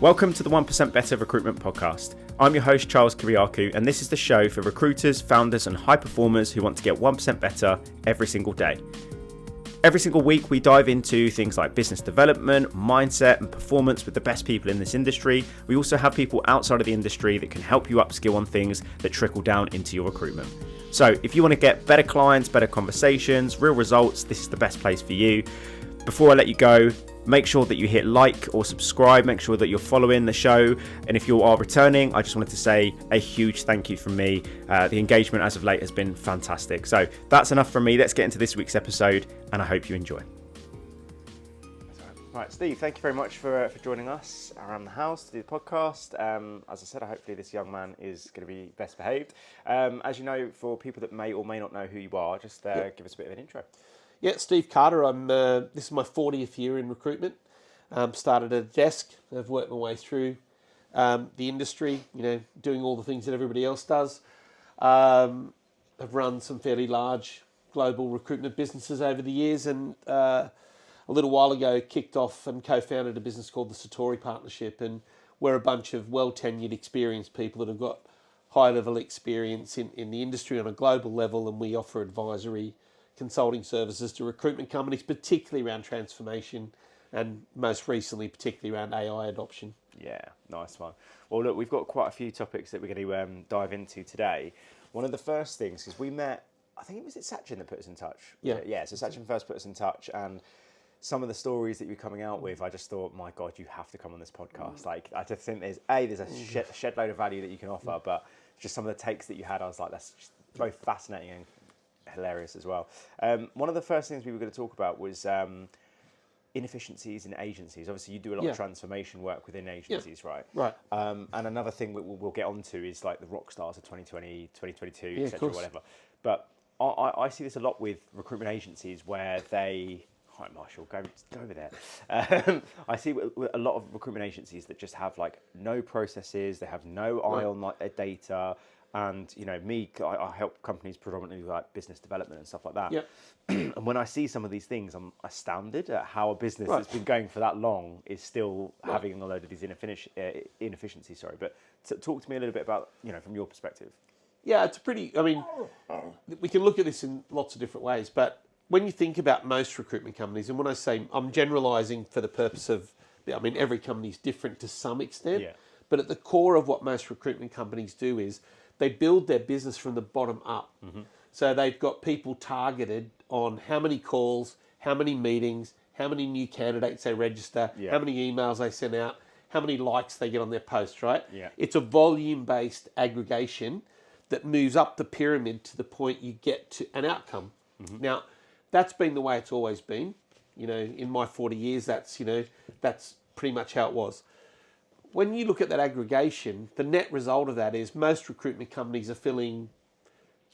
Welcome to the 1% Better Recruitment Podcast. I'm your host, Charles Kiriakou, and this is the show for recruiters, founders, and high performers who want to get 1% better every single day. Every single week, we dive into things like business development, mindset, and performance with the best people in this industry. We also have people outside of the industry that can help you upskill on things that trickle down into your recruitment. So if you want to get better clients, better conversations, real results, this is the best place for you. Before I let you go, make sure that you hit like or subscribe, make sure that you're following the show. And if you are returning, I just wanted to say a huge thank you from me. The engagement as of late has been fantastic. So that's enough from me. Let's get into this week's episode and I hope you enjoy. Right, Steve, thank you very much for joining us around the house to do the podcast. As I said, hopefully this young man is going to be best behaved. As you know, for people that may or may not know who you are, just give us a bit of an intro. Yeah, Steve Carter. This is my 40th year in recruitment. Started at a desk. I've worked my way through the industry, doing all the things that everybody else does. I've run some fairly large global recruitment businesses over the years, and a little while ago kicked off and co-founded a business called the Satori Partnership, and we're a bunch of well-tenured, experienced people that have got high-level experience in the industry on a global level, and we offer advisory consulting services to recruitment companies, particularly around transformation and most recently, particularly around AI adoption. Yeah, nice one. Well, look, we've got quite a few topics that we're going to dive into today. One of the first things, because we met, I think it was Sachin that put us in touch. Yeah. So Sachin first put us in touch, and some of the stories that you're coming out with, I just thought, my God, you have to come on this podcast. Like, I just think there's a shed load of value that you can offer, but just some of the takes that you had, I was like, that's just both fascinating and hilarious as well. One of the first things we were going to talk about was inefficiencies in agencies. Obviously, you do a lot of transformation work within agencies, right? Right. And another thing we'll get onto is like the rock stars of 2020, 2022, etc., whatever. But I see this a lot with recruitment agencies where they... Hi, Marshall, go over there. I see a lot of recruitment agencies that just have like no processes, they have no eye on like their data. And, I help companies predominantly with like business development and stuff like that. Yep. And when I see some of these things, I'm astounded at how a business that's been going for that long is still having a load of these inefficiencies. But talk to me a little bit about, from your perspective. Yeah, it's we can look at this in lots of different ways, but when you think about most recruitment companies, and when I say I'm generalizing for the purpose of, every company is different to some extent, but at the core of what most recruitment companies do is they build their business from the bottom up. Mm-hmm. So they've got people targeted on how many calls, how many meetings, how many new candidates they register, how many emails they send out, how many likes they get on their posts, right? Yeah. It's a volume-based aggregation that moves up the pyramid to the point you get to an outcome. Mm-hmm. Now, that's been the way it's always been. In my 40 years, that's pretty much how it was. When you look at that aggregation, the net result of that is most recruitment companies are filling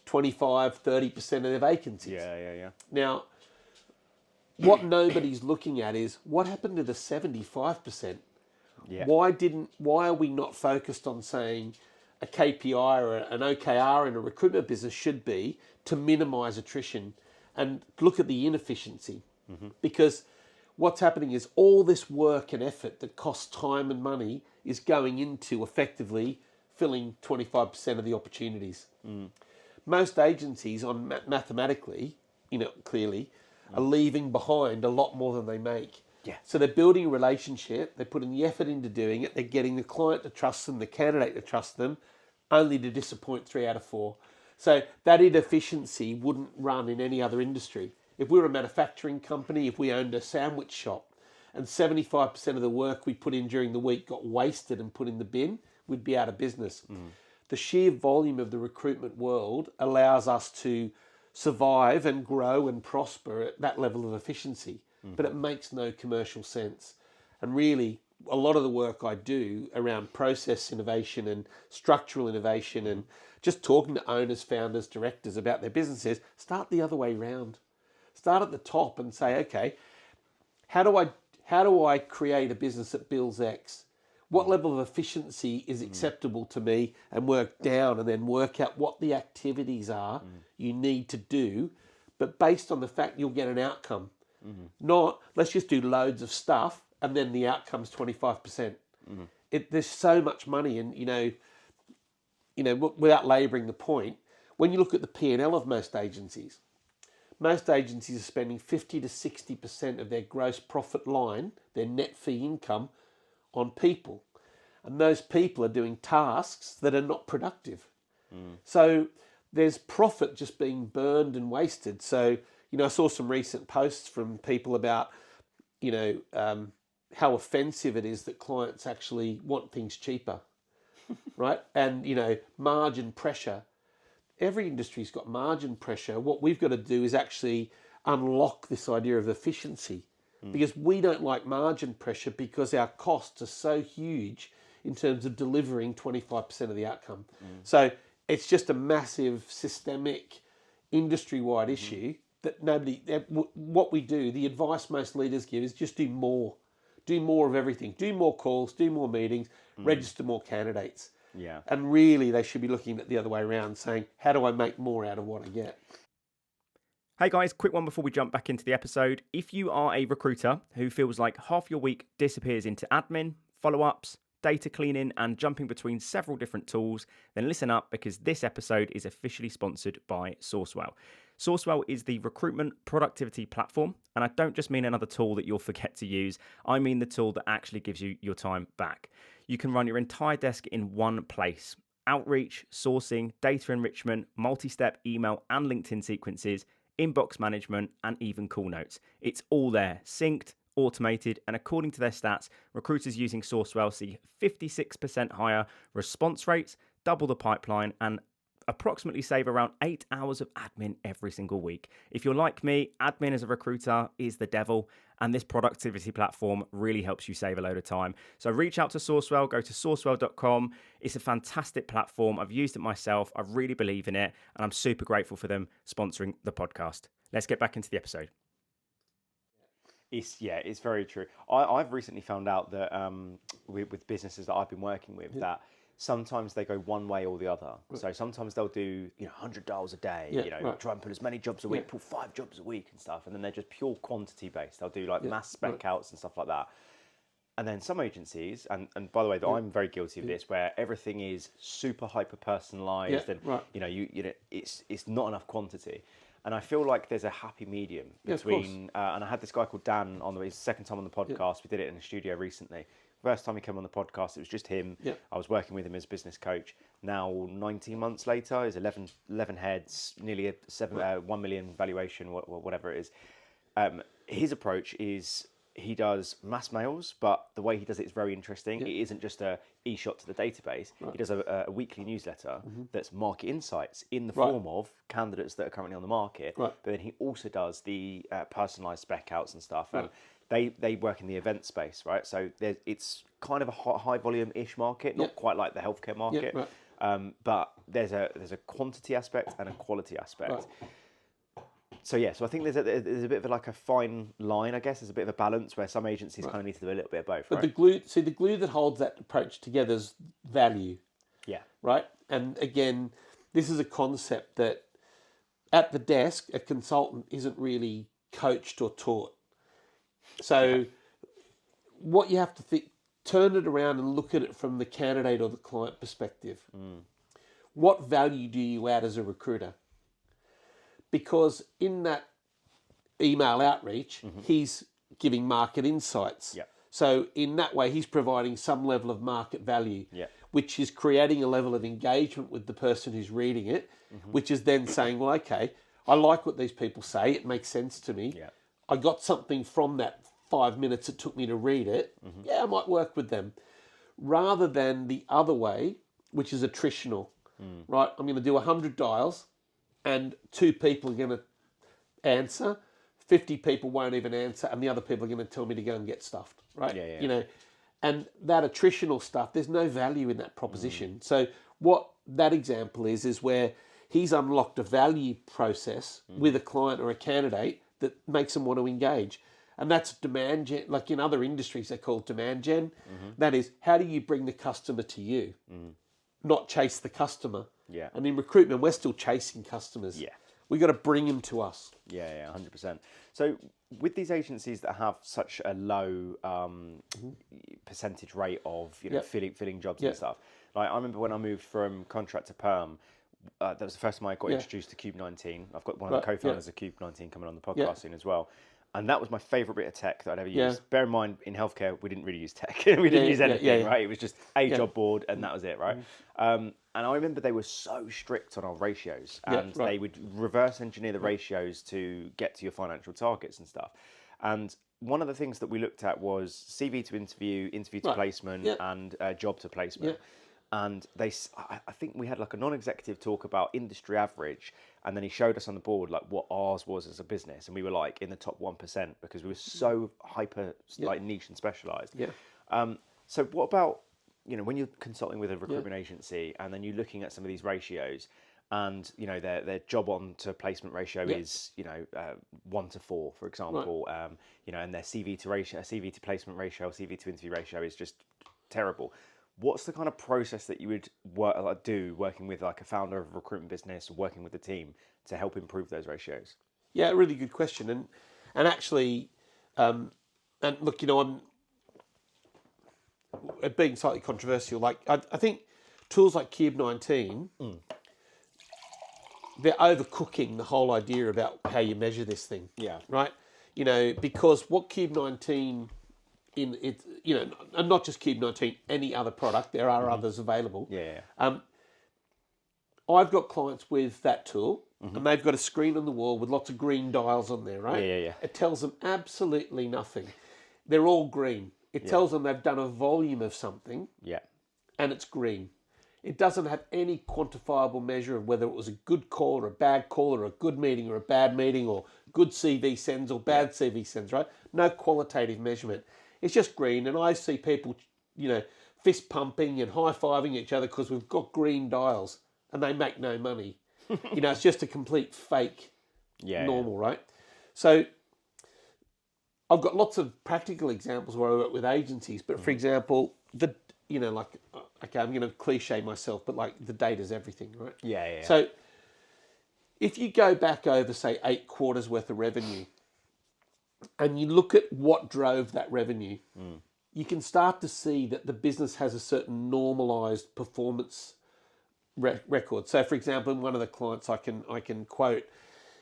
25, 30% of their vacancies. Yeah. Now, what nobody's looking at is what happened to the 75%? Yeah. Why are we not focused on saying a KPI or an OKR in a recruitment business should be to minimize attrition and look at the inefficiency? Mm-hmm. Because what's happening is all this work and effort that costs time and money is going into effectively filling 25% of the opportunities. Mm. Most agencies, mathematically, clearly, are leaving behind a lot more than they make. Yeah. So they're building a relationship, they're putting the effort into doing it, they're getting the client to trust them, the candidate to trust them, only to disappoint 3 out of 4. So that inefficiency wouldn't run in any other industry. If we were a manufacturing company, if we owned a sandwich shop, and 75% of the work we put in during the week got wasted and put in the bin, we'd be out of business. Mm. The sheer volume of the recruitment world allows us to survive and grow and prosper at that level of efficiency. Mm. But it makes no commercial sense. And really, a lot of the work I do around process innovation and structural innovation and just talking to owners, founders, directors about their businesses, start the other way round. Start at the top and say, okay, how do I create a business that builds X? What level of efficiency is acceptable to me, and work down and then work out what the activities are you need to do, but based on the fact you'll get an outcome. Mm-hmm. Not, let's just do loads of stuff and then the outcome's 25%. There's so much money, and without labouring the point, when you look at the P&L of most agencies are spending 50 to 60% of their gross profit line, their net fee income, on people. And those people are doing tasks that are not productive. So there's profit just being burned and wasted. So, I saw some recent posts from people about, how offensive it is that clients actually want things cheaper, right? And, margin pressure. Every industry's got margin pressure. What we've got to do is actually unlock this idea of efficiency, because we don't like margin pressure because our costs are so huge in terms of delivering 25% of the outcome. So it's just a massive systemic industry-wide issue that what we do, the advice most leaders give is just do more of everything, do more calls, do more meetings, register more candidates. Yeah. And really they should be looking at the other way around, saying, how do I make more out of what I get? Hey guys, quick one before we jump back into the episode. If you are a recruiter who feels like half your week disappears into admin, follow-ups, data cleaning, and jumping between several different tools, then listen up, because this episode is officially sponsored by Sourcewell. Sourcewell is the recruitment productivity platform, and I don't just mean another tool that you'll forget to use. I mean the tool that actually gives you your time back. You can run your entire desk in one place. Outreach, sourcing, data enrichment, multi-step email and LinkedIn sequences, inbox management, and even call notes. It's all there, synced, automated, and according to their stats, recruiters using Sourcewell see 56% higher response rates, double the pipeline, and approximately save around 8 hours of admin every single week. If you're like me, admin as a recruiter is the devil, and this productivity platform really helps you save a load of time. So reach out to Sourcewell, go to sourcewell.com. It's a fantastic platform. I've used it myself. I really believe in it, and I'm super grateful for them sponsoring the podcast. Let's get back into the episode. It's very true. I've recently found out that with businesses that I've been working with, that sometimes they go one way or the other. Right. So sometimes they'll do 100 dials a day, try and put as many jobs a week, pull 5 jobs a week and stuff, and then they're just pure quantity based. They'll do like mass spec outs and stuff like that. And then some agencies, and by the way, I'm very guilty of this, where everything is super hyper personalized, and it's not enough quantity. And I feel like there's a happy medium between, and I had this guy called Dan on his second time on the podcast. We did it in the studio recently. First time he came on the podcast, it was just him. Yeah. I was working with him as business coach. Now, 19 months later, he's 11 heads, nearly a 1 million valuation, whatever it is. His approach is he does mass mails, but the way he does it is very interesting. Yeah. It isn't just a e-shot to the database. Right. He does a weekly newsletter that's market insights in the form of candidates that are currently on the market. Right. But then he also does the personalised spec outs and stuff. Right. And they work in the event space, right? So it's kind of a high volume-ish market, not quite like the healthcare market. Yeah. Right. But there's a quantity aspect and a quality aspect. Right. So I think there's a bit of like a fine line, I guess. There's a bit of a balance where some agencies kind of need to do a little bit of both. But right? the glue that holds that approach together is value. Yeah. Right. And again, this is a concept that at the desk, a consultant isn't really coached or taught. So what you have to turn it around and look at it from the candidate or the client perspective. What value do you add as a recruiter? Because in that email outreach, he's giving market insights. Yep. So in that way, he's providing some level of market value, which is creating a level of engagement with the person who's reading it, which is then saying, well, okay, I like what these people say. It makes sense to me. Yep. I got something from that 5 minutes it took me to read it. I might work with them. Rather than the other way, which is attritional, right? I'm going to do 100 dials, and 2 people are going to answer, 50 people won't even answer, and the other people are going to tell me to go and get stuffed, right? And that attritional stuff, there's no value in that proposition. So what that example is where he's unlocked a value process with a client or a candidate that makes them want to engage. And that's demand gen, like in other industries they're called demand gen. That is, how do you bring the customer to you? Not chase the customer. Yeah. And in recruitment, we're still chasing customers. Yeah. We got to bring them to us. Yeah, 100%. So with these agencies that have such a low percentage rate of filling jobs and stuff, like I remember when I moved from contract to perm, that was the first time I got introduced to Cube 19. I've got one of the co-founders of Cube 19 coming on the podcast soon as well. And that was my favourite bit of tech that I'd ever used. Bear in mind, in healthcare, we didn't really use tech. We didn't use anything, right? It was just a job board and that was it, right? And I remember they were so strict on our ratios and they would reverse engineer the ratios to get to your financial targets and stuff. And one of the things that we looked at was CV to interview, interview to placement and job to placement. And I think we had like a non-executive talk about industry average, and then he showed us on the board like what ours was as a business, and we were like in the top 1% because we were so hyper like niche and specialized. So what about, you know, when you're consulting with a recruitment agency and then you're looking at some of these ratios, and you know their job on to placement ratio is 1 to 4, for example, you know, and their CV to placement ratio, CV to interview ratio is just terrible. What's the kind of process that you would do working with like a founder of a recruitment business or working with the team to help improve those ratios? Yeah, really good question. And actually, and look, you know, I'm being slightly controversial. Like I think tools like Cube 19, they're overcooking the whole idea about how you measure this thing. Yeah. Right. You know, because what Cube 19 in it, you know, and not just Cube 19, any other product, there are others available. I've got clients with that tool, and they've got a screen on the wall with lots of green dials on there, right? It tells them absolutely nothing. They're all green. It tells them they've done a volume of something, and it's green. It doesn't have any quantifiable measure of whether it was a good call or a bad call or a good meeting or a bad meeting or good CV sends or bad CV sends, right? No qualitative measurement. It's just green, and I see people, you know, fist pumping and high-fiving each other because we've got green dials, and they make no money. You know, it's just a complete fake normal, right? So I've got lots of practical examples where I work with agencies, but for example, okay, I'm going to cliche myself, but like the data's everything, right? So if you go back over, say, 8 quarters worth of revenue, and you look at what drove that revenue, you can start to see that the business has a certain normalized performance record. So, for example, one of the clients I can quote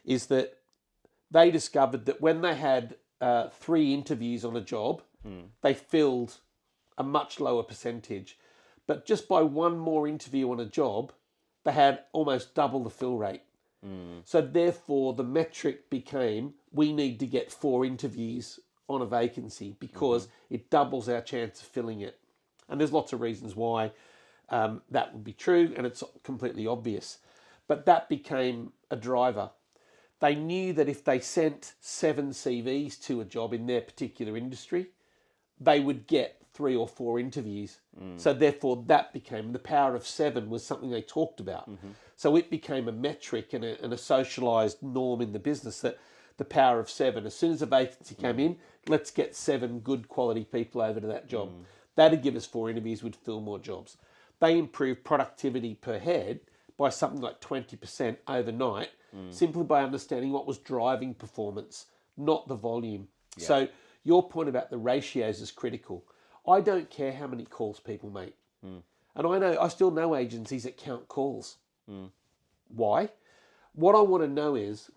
is that they discovered that when they had 3 interviews on a job, they filled a much lower percentage. But just by 1 more interview on a job, they had almost double the fill rate. So therefore, the metric became, we need to get 4 interviews on a vacancy because it doubles our chance of filling it. And there's lots of reasons why that would be true, and it's completely obvious. But that became a driver. They knew that if they sent 7 CVs to a job in their particular industry, they would get 3 or 4 interviews. So therefore that became, the power of 7 was something they talked about. So it became a metric and a socialised norm in the business, that the power of 7, as soon as a vacancy came in, let's get 7 good quality people over to that job. That'd give us 4 interviews, would fill more jobs. They improved productivity per head by something like 20% overnight, simply by understanding what was driving performance, not the volume. So your point about the ratios is critical. I don't care how many calls people make. And I still know agencies that count calls. Why? What I want to know is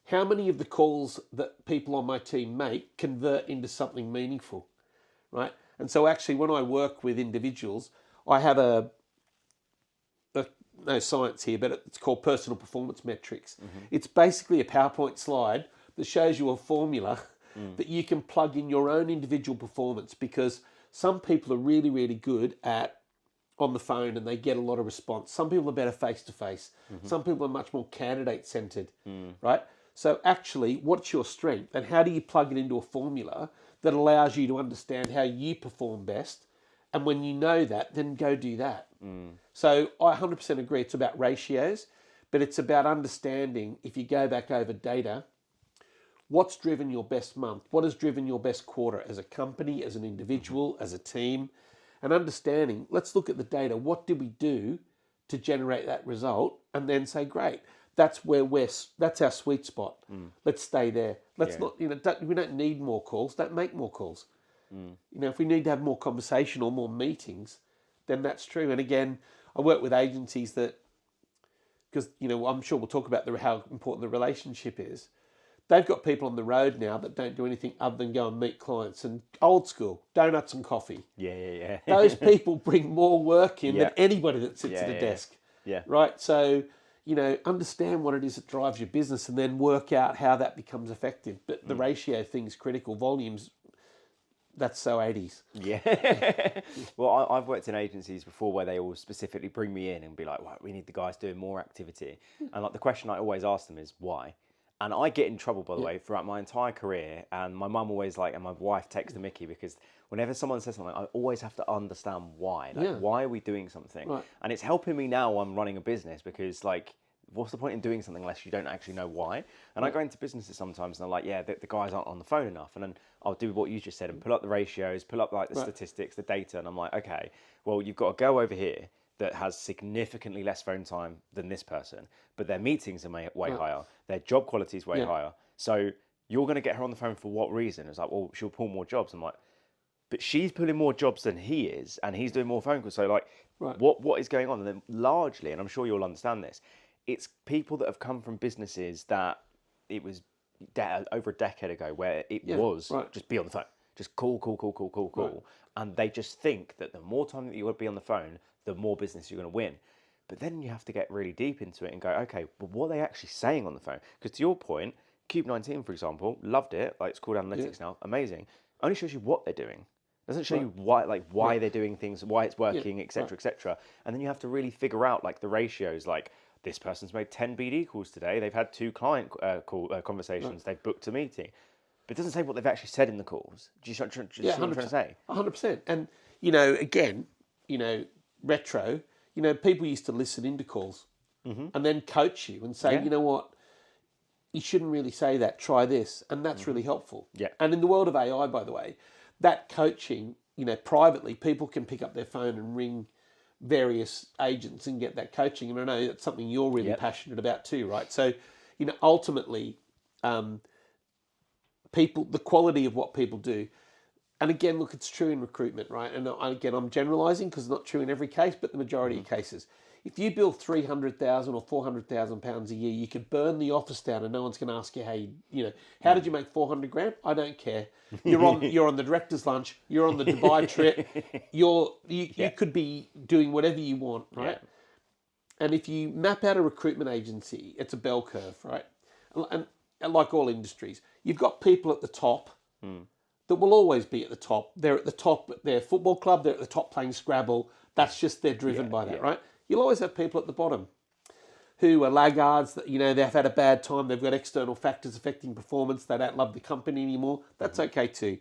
how many of the calls that people on my team make convert into something meaningful, right? And so actually when I work with individuals, I have no science here, but it's called personal performance metrics. It's basically a PowerPoint slide that shows you a formula that you can plug in your own individual performance, because some people are really, really good at on the phone and they get a lot of response. Some people are better face-to-face. Some people are much more candidate-centered, right? So actually, what's your strength and how do you plug it into a formula that allows you to understand how you perform best? And when you know that, then go do that. So I 100% agree. It's about ratios, but it's about understanding, if you go back over data, what's driven your best month? What has driven your best quarter as a company, as an individual, as a team? And understanding, let's look at the data. What did we do to generate that result? And then say, great, That's where that's our sweet spot. Let's stay there. Let's not, we don't need more calls. Don't make more calls. If we need to have more conversation or more meetings, then that's true. And again, I work with agencies that, because, I'm sure we'll talk about how important the relationship is. They've got people on the road now that don't do anything other than go and meet clients and old school, donuts and coffee. Yeah. Those people bring more work in than anybody that sits at a desk. Yeah. Right? So, understand what it is that drives your business and then work out how that becomes effective. But the ratio thing's critical. Volumes, that's so 80s. Yeah. Well, I've worked in agencies before where they all specifically bring me in and be like, we need the guys doing more activity. And like the question I always ask them is why? And I get in trouble, by the way, throughout my entire career. And my mum always and my wife takes the mickey because whenever someone says something, I always have to understand why. Why are we doing something? Right. And it's helping me now when I'm running a business because what's the point in doing something unless you don't actually know why? And I go into businesses sometimes and they're like, the guys aren't on the phone enough. And then I'll do what you just said and pull up the ratios, pull up the statistics, the data. And I'm like, okay, well, you've got a girl over here that has significantly less phone time than this person, but their meetings are way higher, their job quality is way higher. So you're going to get her on the phone for what reason? It's like, well, she'll pull more jobs. I'm like, but she's pulling more jobs than he is, and he's doing more phone calls. So what is going on? And then largely, and I'm sure you'll understand this, it's people that have come from businesses that it was over a decade ago where it was just be on the phone, just call. Right. And they just think that the more time that you're going to be on the phone, the more business you're going to win. But then you have to get really deep into it and go, okay, well, what are they actually saying on the phone? Because to your point, Cube 19, for example, loved it. It's called analytics now, amazing. Only shows you what they're doing. Doesn't show you why they're doing things, why it's working, etc., etc. And then you have to really figure out the ratios. This person's made 10 BD calls today. They've had 2 client conversations. They've booked a meeting. But it doesn't say what they've actually said in the calls. Do you see what I'm trying to say? 100%. And, again, retro, people used to listen into calls and then coach you and say, you know what, you shouldn't really say that, try this. And that's really helpful. Yeah. And in the world of AI, by the way, that coaching, privately, people can pick up their phone and ring various agents and get that coaching. And I know that's something you're really passionate about too, right? So, ultimately, the quality of what people do. And again, look, it's true in recruitment, right? And again, I'm generalising because it's not true in every case, but the majority of cases. If you bill £300,000 or £400,000 a year, you could burn the office down, and no one's going to ask you, hey, how did you make 400 grand? I don't care. You're on the director's lunch. You're on the Dubai trip. You could be doing whatever you want, right? Yeah. And if you map out a recruitment agency, it's a bell curve, right? And like all industries, you've got people at the top. That will always be at the top. They're at the top at their football club. They're at the top playing Scrabble. That's just, they're driven by that, right? You'll always have people at the bottom who are laggards, that, they've had a bad time. They've got external factors affecting performance. They don't love the company anymore. That's okay too.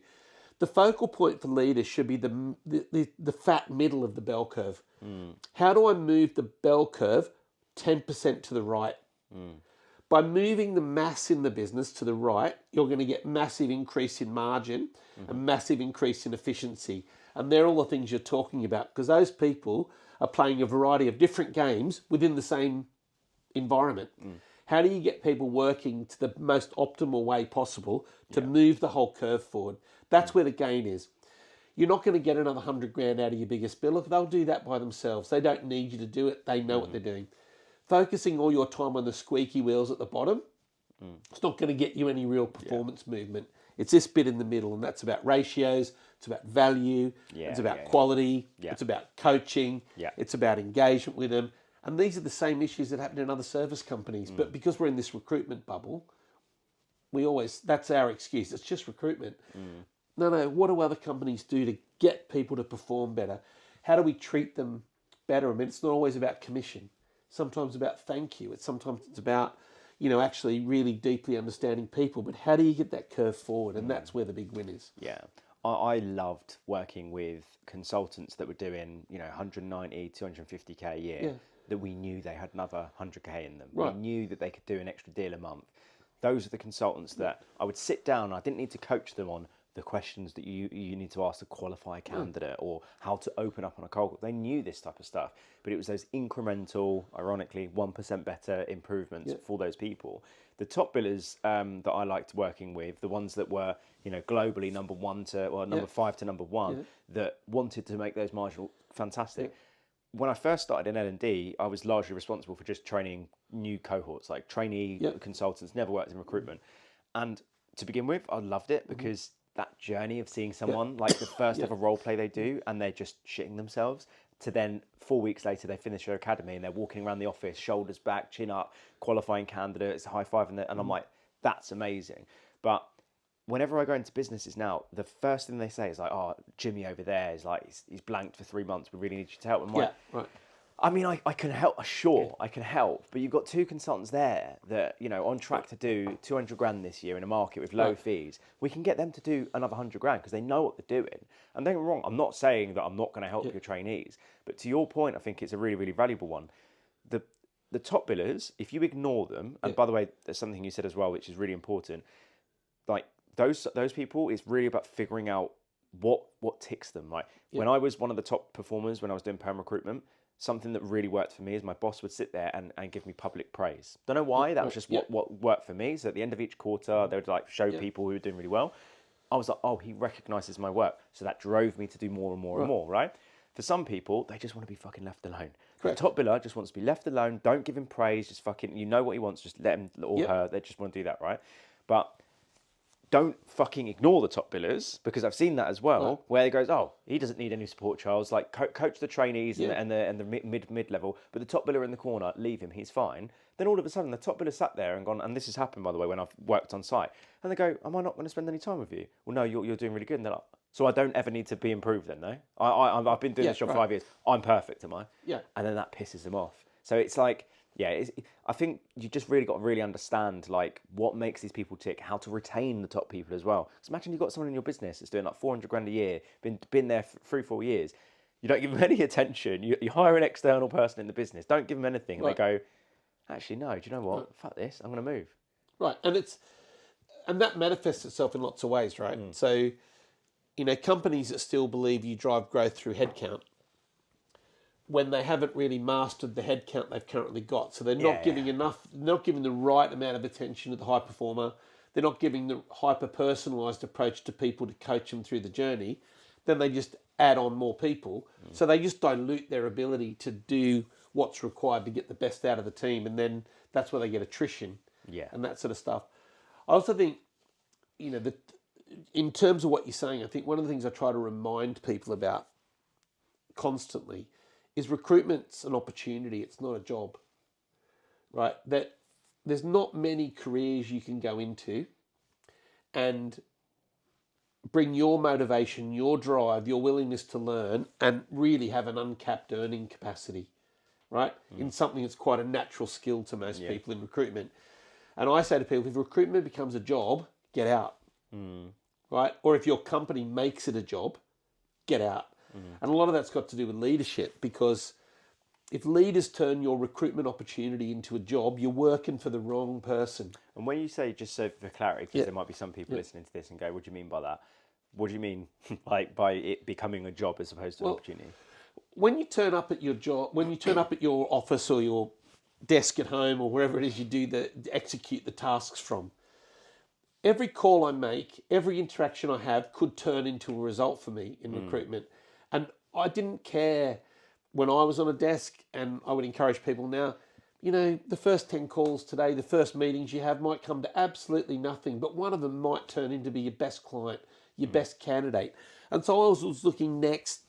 The focal point for leaders should be the fat middle of the bell curve. How do I move the bell curve 10% to the right? By moving the mass in the business to the right, you're going to get massive increase in margin and massive increase in efficiency. And they're all the things you're talking about, because those people are playing a variety of different games within the same environment. How do you get people working to the most optimal way possible to move the whole curve forward? That's where the gain is. You're not going to get another 100 grand out of your biggest biller. They'll do that by themselves. They don't need you to do it. They know what they're doing. Focusing all your time on the squeaky wheels at the bottom, it's not going to get you any real performance movement. It's this bit in the middle, and that's about ratios, it's about value, it's about quality, it's about coaching, it's about engagement with them. And these are the same issues that happen in other service companies. But because we're in this recruitment bubble, that's our excuse. It's just recruitment. No, what do other companies do to get people to perform better? How do we treat them better? I mean, it's not always about commission. Sometimes about thank you. Sometimes it's about, actually really deeply understanding people. But how do you get that curve forward? And that's where the big win is. Yeah. I loved working with consultants that were doing, 190, 250k a year, that we knew they had another 100k in them. Right. We knew that they could do an extra deal a month. Those are the consultants that I would sit down. I didn't need to coach them on the questions that you need to ask to qualify a candidate or how to open up on a cold call. They knew this type of stuff, but it was those incremental, ironically, 1% better improvements for those people. The top billers that I liked working with, the ones that were, globally number 5 to number 1, that wanted to make those marginal fantastic. When I first started in L&D, I was largely responsible for just training new cohorts, like trainee consultants, never worked in recruitment. And to begin with, I loved it because that journey of seeing someone, like the first ever role play they do, and they're just shitting themselves, to then 4 weeks later, they finish their academy and they're walking around the office, shoulders back, chin up, qualifying candidates, high five, and I'm like, that's amazing. But whenever I go into businesses now, the first thing they say is like, oh, Jimmy over there is like, he's blanked for 3 months. We really need you to help. I'm like, I mean, I can help, sure, I can help, but you've got 2 consultants there that, on track to do 200 grand this year in a market with low fees. We can get them to do another 100 grand because they know what they're doing. And don't get me wrong, I'm not saying that I'm not going to help your trainees, but to your point, I think it's a really, really valuable one. The top billers, if you ignore them, and by the way, there's something you said as well, which is really important, like those people, it's really about figuring out what ticks them. Like when I was one of the top performers, when I was doing perm recruitment, something that really worked for me is my boss would sit there and give me public praise. Don't know why, that was just what worked for me. So at the end of each quarter, they would like show people who were doing really well. I was like, oh, he recognizes my work. So that drove me to do more and more and more, right? For some people, they just want to be fucking left alone. The top biller just wants to be left alone. Don't give him praise. Just fucking, what he wants. Just let him or her. They just want to do that, right? But don't fucking ignore the top billers, because I've seen that as well, where it goes, oh, he doesn't need any support, Charles. Like coach the trainees and the mid level, but the top biller in the corner, leave him, he's fine. Then all of a sudden, the top biller sat there and gone, and this has happened, by the way, when I've worked on site, and they go, am I not going to spend any time with you? Well, no, you're doing really good. And they're like, so I don't ever need to be improved then, no? I've been doing this job 5 years. I'm perfect, am I? Yeah. And then that pisses them off. So it's like, I think you just really got to really understand like what makes these people tick, how to retain the top people as well. Because imagine you've got someone in your business that's doing like 400 grand a year, been there for 3-4 years. You don't give them any attention. You hire an external person in the business. Don't give them anything. And they go, actually, no, do you know what? Fuck this. I'm going to move. Right. And that manifests itself in lots of ways, right? So, companies that still believe you drive growth through headcount, when they haven't really mastered the headcount they've currently got. So they're not giving not giving the right amount of attention to the high performer. They're not giving the hyper-personalised approach to people to coach them through the journey. Then they just add on more people. So they just dilute their ability to do what's required to get the best out of the team. And then that's where they get attrition and that sort of stuff. I also think, in terms of what you're saying, I think one of the things I try to remind people about constantly is recruitment's an opportunity. It's not a job, right? That there's not many careers you can go into and bring your motivation, your drive, your willingness to learn and really have an uncapped earning capacity, right? In something that's quite a natural skill to most people in recruitment. And I say to people, if recruitment becomes a job, get out, right? Or if your company makes it a job, get out. And a lot of that's got to do with leadership, because if leaders turn your recruitment opportunity into a job, you're working for the wrong person. And when you say, just so for clarity, because there might be some people listening to this and go, what do you mean by that? What do you mean like by it becoming a job as opposed to an opportunity? When you turn up at your job, when you turn up at your office or your desk at home or wherever it is you execute the tasks from, every call I make, every interaction I have could turn into a result for me in recruitment. And I didn't care when I was on a desk, and I would encourage people now, the first 10 calls today, the first meetings you have might come to absolutely nothing, but one of them might turn into be your best client, your best candidate. And so I was looking next,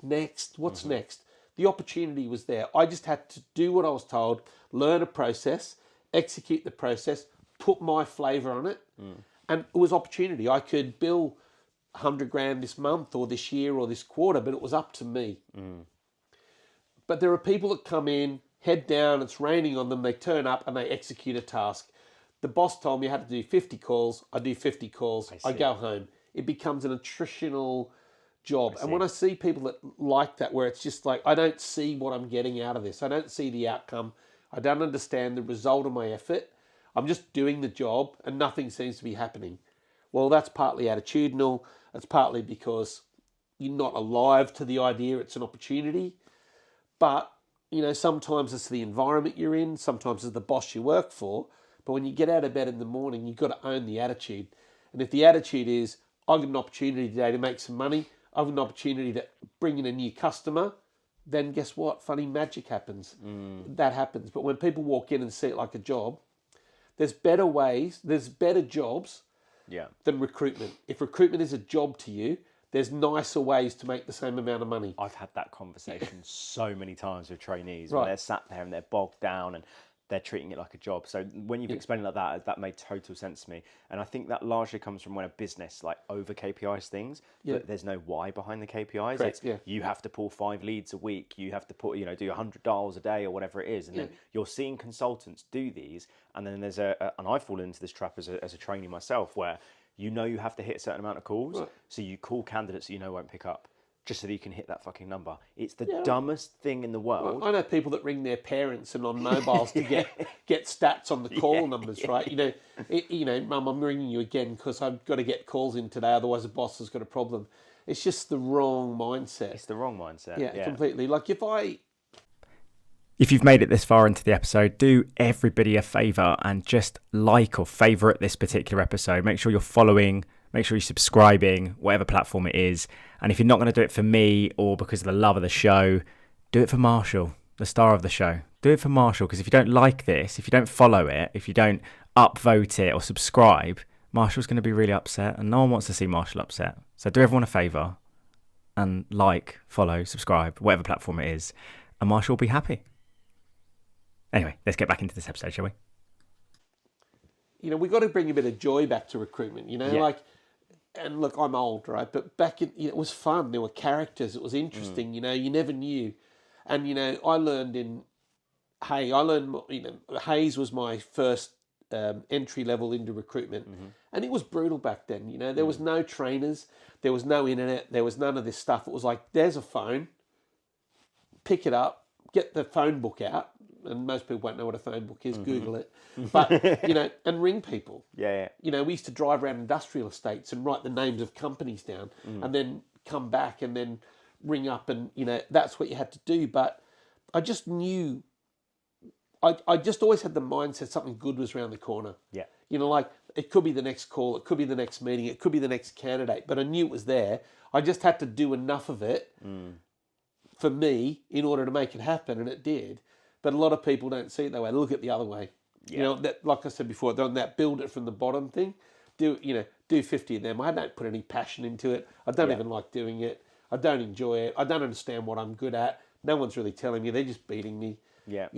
what's next? The opportunity was there. I just had to do what I was told, learn a process, execute the process, put my flavour on it, and it was opportunity. I could bill 100 grand this month or this year or this quarter, but it was up to me. But there are people that come in, head down, it's raining on them, they turn up and they execute a task. The boss told me I had to do 50 calls, I do 50 calls, I go home. It becomes an attritional job. And when I see people that like that, where it's just like, I don't see what I'm getting out of this, I don't see the outcome, I don't understand the result of my effort, I'm just doing the job and nothing seems to be happening. Well, that's partly attitudinal. It's partly because you're not alive to the idea it's an opportunity. But, sometimes it's the environment you're in, sometimes it's the boss you work for. But when you get out of bed in the morning, you've got to own the attitude. And if the attitude is, I've got an opportunity today to make some money, I've got an opportunity to bring in a new customer, then guess what? Funny magic happens. That happens. But when people walk in and see it like a job, there's better ways, there's better jobs than recruitment. If recruitment is a job to you, there's nicer ways to make the same amount of money. I've had that conversation so many times with trainees when they're sat there and they're bogged down and they're treating it like a job. So when you've explained it like that made total sense to me. And I think that largely comes from when a business like over KPIs things, but there's no why behind the KPIs. Correct, You have to pull 5 leads a week. You have to do 100 dials a day or whatever it is. And then you're seeing consultants do these. And then there's and I've fallen into this trap as a trainee myself where you have to hit a certain amount of calls. Right. So you call candidates that won't pick up, just so that you can hit that fucking number. It's the dumbest thing in the world. I know people that ring their parents and on mobiles to get stats on the call numbers, right? Mum, I'm ringing you again because I've got to get calls in today, otherwise the boss has got a problem. It's just the wrong mindset. It's the wrong mindset. Yeah, completely. Like If you've made it this far into the episode, do everybody a favour and just like or favourite this particular episode. Make sure you're following, make sure you're subscribing, whatever platform it is. And if you're not going to do it for me or because of the love of the show, do it for Marshall, the star of the show. Do it for Marshall, because if you don't like this, if you don't follow it, if you don't upvote it or subscribe, Marshall's going to be really upset, and no one wants to see Marshall upset. So do everyone a favour and like, follow, subscribe, whatever platform it is, and Marshall will be happy. Anyway, let's get back into this episode, shall we? We've got to bring a bit of joy back to recruitment, and look, I'm old, right? But back in, it was fun. There were characters. It was interesting, you never knew. And, I learned Hayes was my first entry level into recruitment. And it was brutal back then, There was no trainers. There was no internet. There was none of this stuff. It was like, there's a phone. Pick it up. Get the phone book out. And most people won't know what a phone book is. Google it. But, and ring people. Yeah. We used to drive around industrial estates and write the names of companies down and then come back and then ring up and, that's what you had to do. But I just knew, I just always had the mindset something good was around the corner. Yeah. Like it could be the next call, it could be the next meeting, it could be the next candidate, but I knew it was there. I just had to do enough of it for me in order to make it happen, and it did. But a lot of people don't see it that way. They look at the other way. Yeah. That, like I said before, on that build it from the bottom thing, do 50 of them. I don't put any passion into it. I don't even like doing it. I don't enjoy it. I don't understand what I'm good at. No one's really telling me. They're just beating me. Yeah.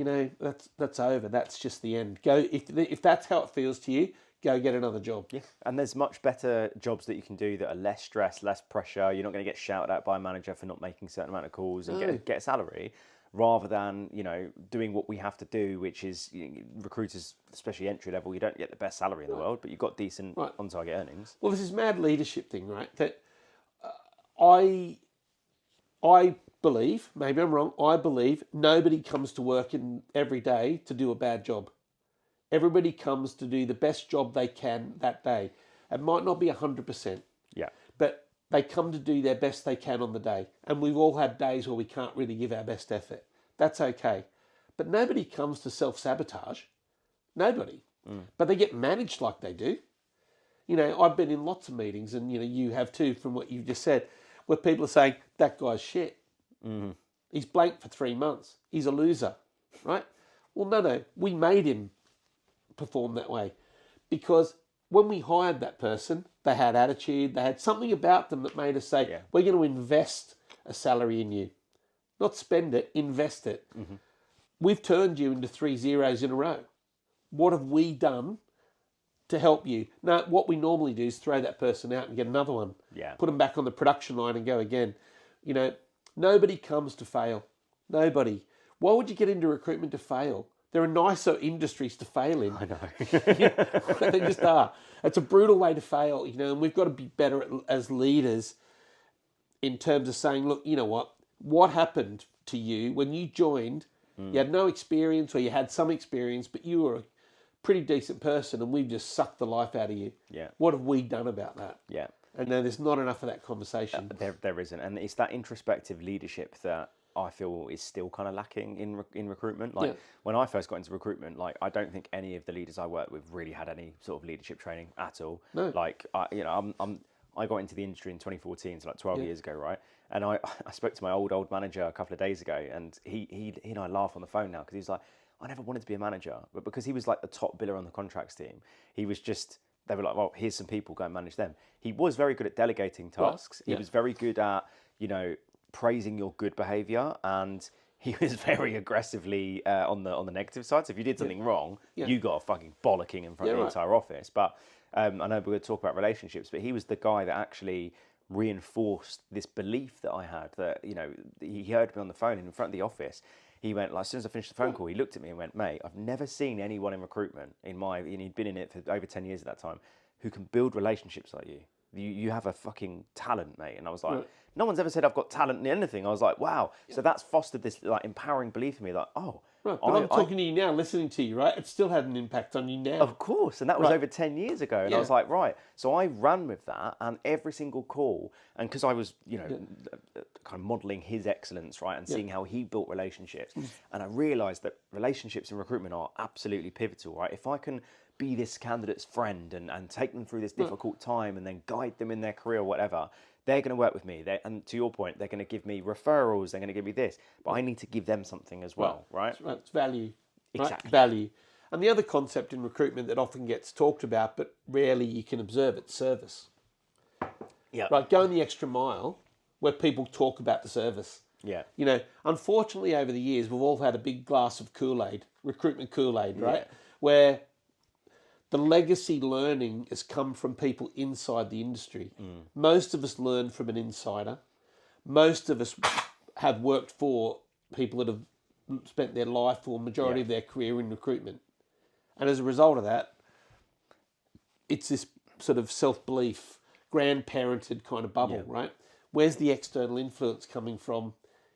That's over. That's just the end. Go if that's how it feels to you, go get another job. Yeah. And there's much better jobs that you can do that are less stress, less pressure. You're not going to get shouted at by a manager for not making a certain amount of calls and get a salary, rather than, doing what we have to do, which is recruiters, especially entry level, you don't get the best salary in the world, but you've got decent on-target earnings. Well, there's this mad leadership thing, right? That I believe, maybe I'm wrong, I believe nobody comes to work every day to do a bad job. Everybody comes to do the best job they can that day. It might not be 100%. Yeah. But they come to do their best they can on the day. And we've all had days where we can't really give our best effort. That's okay. But nobody comes to self-sabotage. Nobody. But they get managed like they do. I've been in lots of meetings, and, you have too, from what you've just said, where people are saying, that guy's shit. He's blank for 3 months. He's a loser, right? Well, no. We made him perform that way because when we hired that person, they had attitude, they had something about them that made us say, we're going to invest a salary in you. Not spend it, invest it. We've turned you into 3 zeros in a row. What have we done to help you? Now, what we normally do is throw that person out and get another one. Yeah. Put them back on the production line and go again. Nobody comes to fail. Nobody. Why would you get into recruitment to fail? There are nicer industries to fail in. I know. They just are. It's a brutal way to fail, and we've got to be better as leaders in terms of saying, look, you know what happened to you when you joined, you had no experience or you had some experience, but you were a pretty decent person and we've just sucked the life out of you. Yeah. What have we done about that? Yeah. And then there's not enough of that conversation. There isn't, and it's that introspective leadership that I feel is still kind of lacking in recruitment. Like when I first got into recruitment, like I don't think any of the leaders I worked with really had any sort of leadership training at all. No. Like I got into the industry in 2014, so like 12 years ago, right? And I spoke to my old manager a couple of days ago, and he and I laugh on the phone now because he's like, I never wanted to be a manager, but because he was like the top biller on the contracts team, he was just. They were like, well, here's some people, go and manage them. He was very good at delegating tasks. He was very good at, praising your good behaviour, and he was very aggressively on the negative side. So if you did something wrong, you got a fucking bollocking in front of the entire office. But I know we're going to talk about relationships, but he was the guy that actually reinforced this belief that I had that, he heard me on the phone in front of the office. He went, like, as soon as I finished the phone call, he looked at me and went, mate, I've never seen anyone in recruitment, and he'd been in it for over 10 years at that time, who can build relationships like you. You have a fucking talent, mate. And I was like, no one's ever said I've got talent in anything. I was like, wow. So that's fostered this like empowering belief in me, like, oh. Right, but I'm talking to you now, listening to you, right? It still had an impact on you now. Of course, and that was over 10 years ago. And I was like, right. So I ran with that, and every single call, and because I was, kind of modelling his excellence, right, and seeing how he built relationships. And I realised that relationships in recruitment are absolutely pivotal, right? If I can be this candidate's friend and take them through this difficult time and then guide them in their career or whatever, they're going to work with me. And to your point, they're going to give me referrals, they're going to give me this, but I need to give them something as well, right? It's value. Exactly. Right? Value. And the other concept in recruitment that often gets talked about, but rarely you can observe it, service. Yeah. Right, going the extra mile where people talk about the service. Yeah. Unfortunately over the years, we've all had a big glass of Kool-Aid, recruitment Kool-Aid, right? Where the legacy learning has come from people inside the industry. Most of us learn from an insider. Most of us have worked for people that have spent their life or majority of their career in recruitment. And as a result of that, it's this sort of self-belief, grandparented kind of bubble, right? Where's the external influence coming from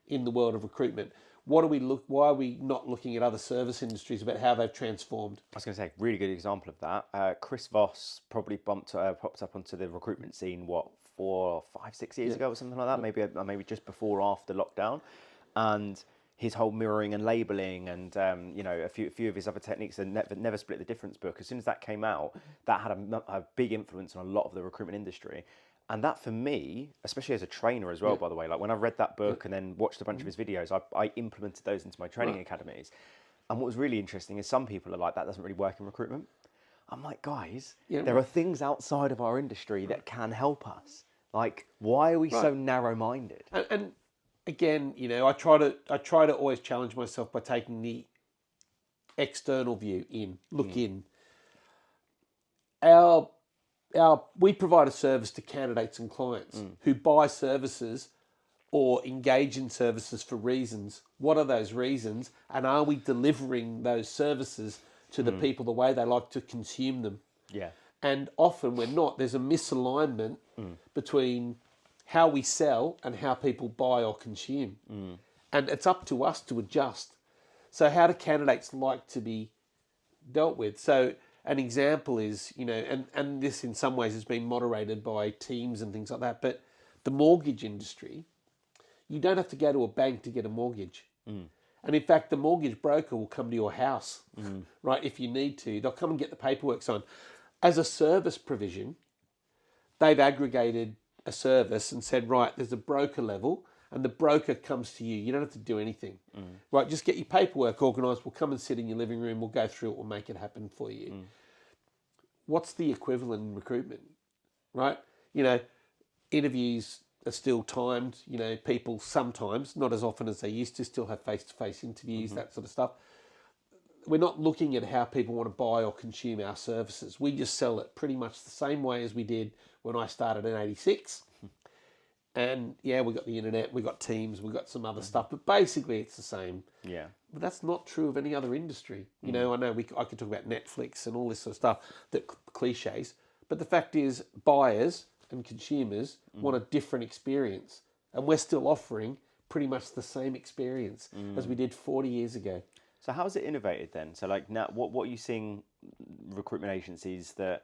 in the world of recruitment? Why are we not looking at other service industries about how they've transformed? I was going to say, really good example of that. Chris Voss probably popped up onto the recruitment scene, 4, 5, 6 years ago or something like that, maybe just before or after lockdown. And his whole mirroring and labelling and, a few of his other techniques, the Never Split the Difference book, as soon as that came out, that had a big influence on a lot of the recruitment industry. And that for me, especially as a trainer as well, by the way, like when I read that book and then watched a bunch of his videos, I implemented those into my training academies. And what was really interesting is some people are like, that doesn't really work in recruitment. I'm like, guys, there are things outside of our industry that can help us. Like, why are we so narrow-minded? And again, I try to always challenge myself by taking the external view in, look in. We provide a service to candidates and clients who buy services or engage in services for reasons. What are those reasons? And are we delivering those services to the people the way they like to consume them? Yeah. And often we're not. There's a misalignment between how we sell and how people buy or consume. And it's up to us to adjust. So how do candidates like to be dealt with? So an example is, and this in some ways has been moderated by teams and things like that, but the mortgage industry, you don't have to go to a bank to get a mortgage. And in fact, the mortgage broker will come to your house, right, if you need to. They'll come and get the paperwork signed. As a service provision, they've aggregated a service and said, right, there's a broker level, and the broker comes to you. You don't have to do anything. Right, just get your paperwork organised. We'll come and sit in your living room. We'll go through it. We'll make it happen for you. What's the equivalent in recruitment, right? Interviews are still timed. People sometimes, not as often as they used to, still have face-to-face interviews, that sort of stuff. We're not looking at how people want to buy or consume our services. We just sell it pretty much the same way as we did when I started in 86. And we got the internet, we got Teams, we got some other stuff, but basically it's the same. Yeah. But that's not true of any other industry. I know I could talk about Netflix and all this sort of stuff, that cliches, but the fact is buyers and consumers want a different experience. And we're still offering pretty much the same experience as we did 40 years ago. So how has it innovated then? So like now, what are you seeing recruitment agencies that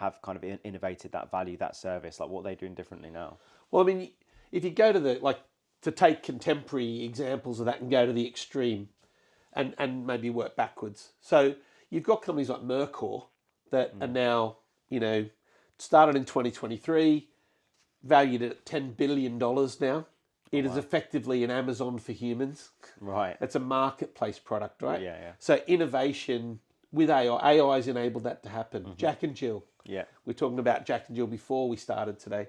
have kind of innovated that value, that service? Like, what are they doing differently now? Well, I mean, if you go to to take contemporary examples of that and go to the extreme and maybe work backwards. So you've got companies like Mercor that are now, started in 2023, valued at $10 billion now. It is effectively an Amazon for humans. Right. It's a marketplace product, right? Yeah. So innovation with AI has enabled that to happen. Jack and Jill. Yeah. We're talking about Jack and Jill before we started today.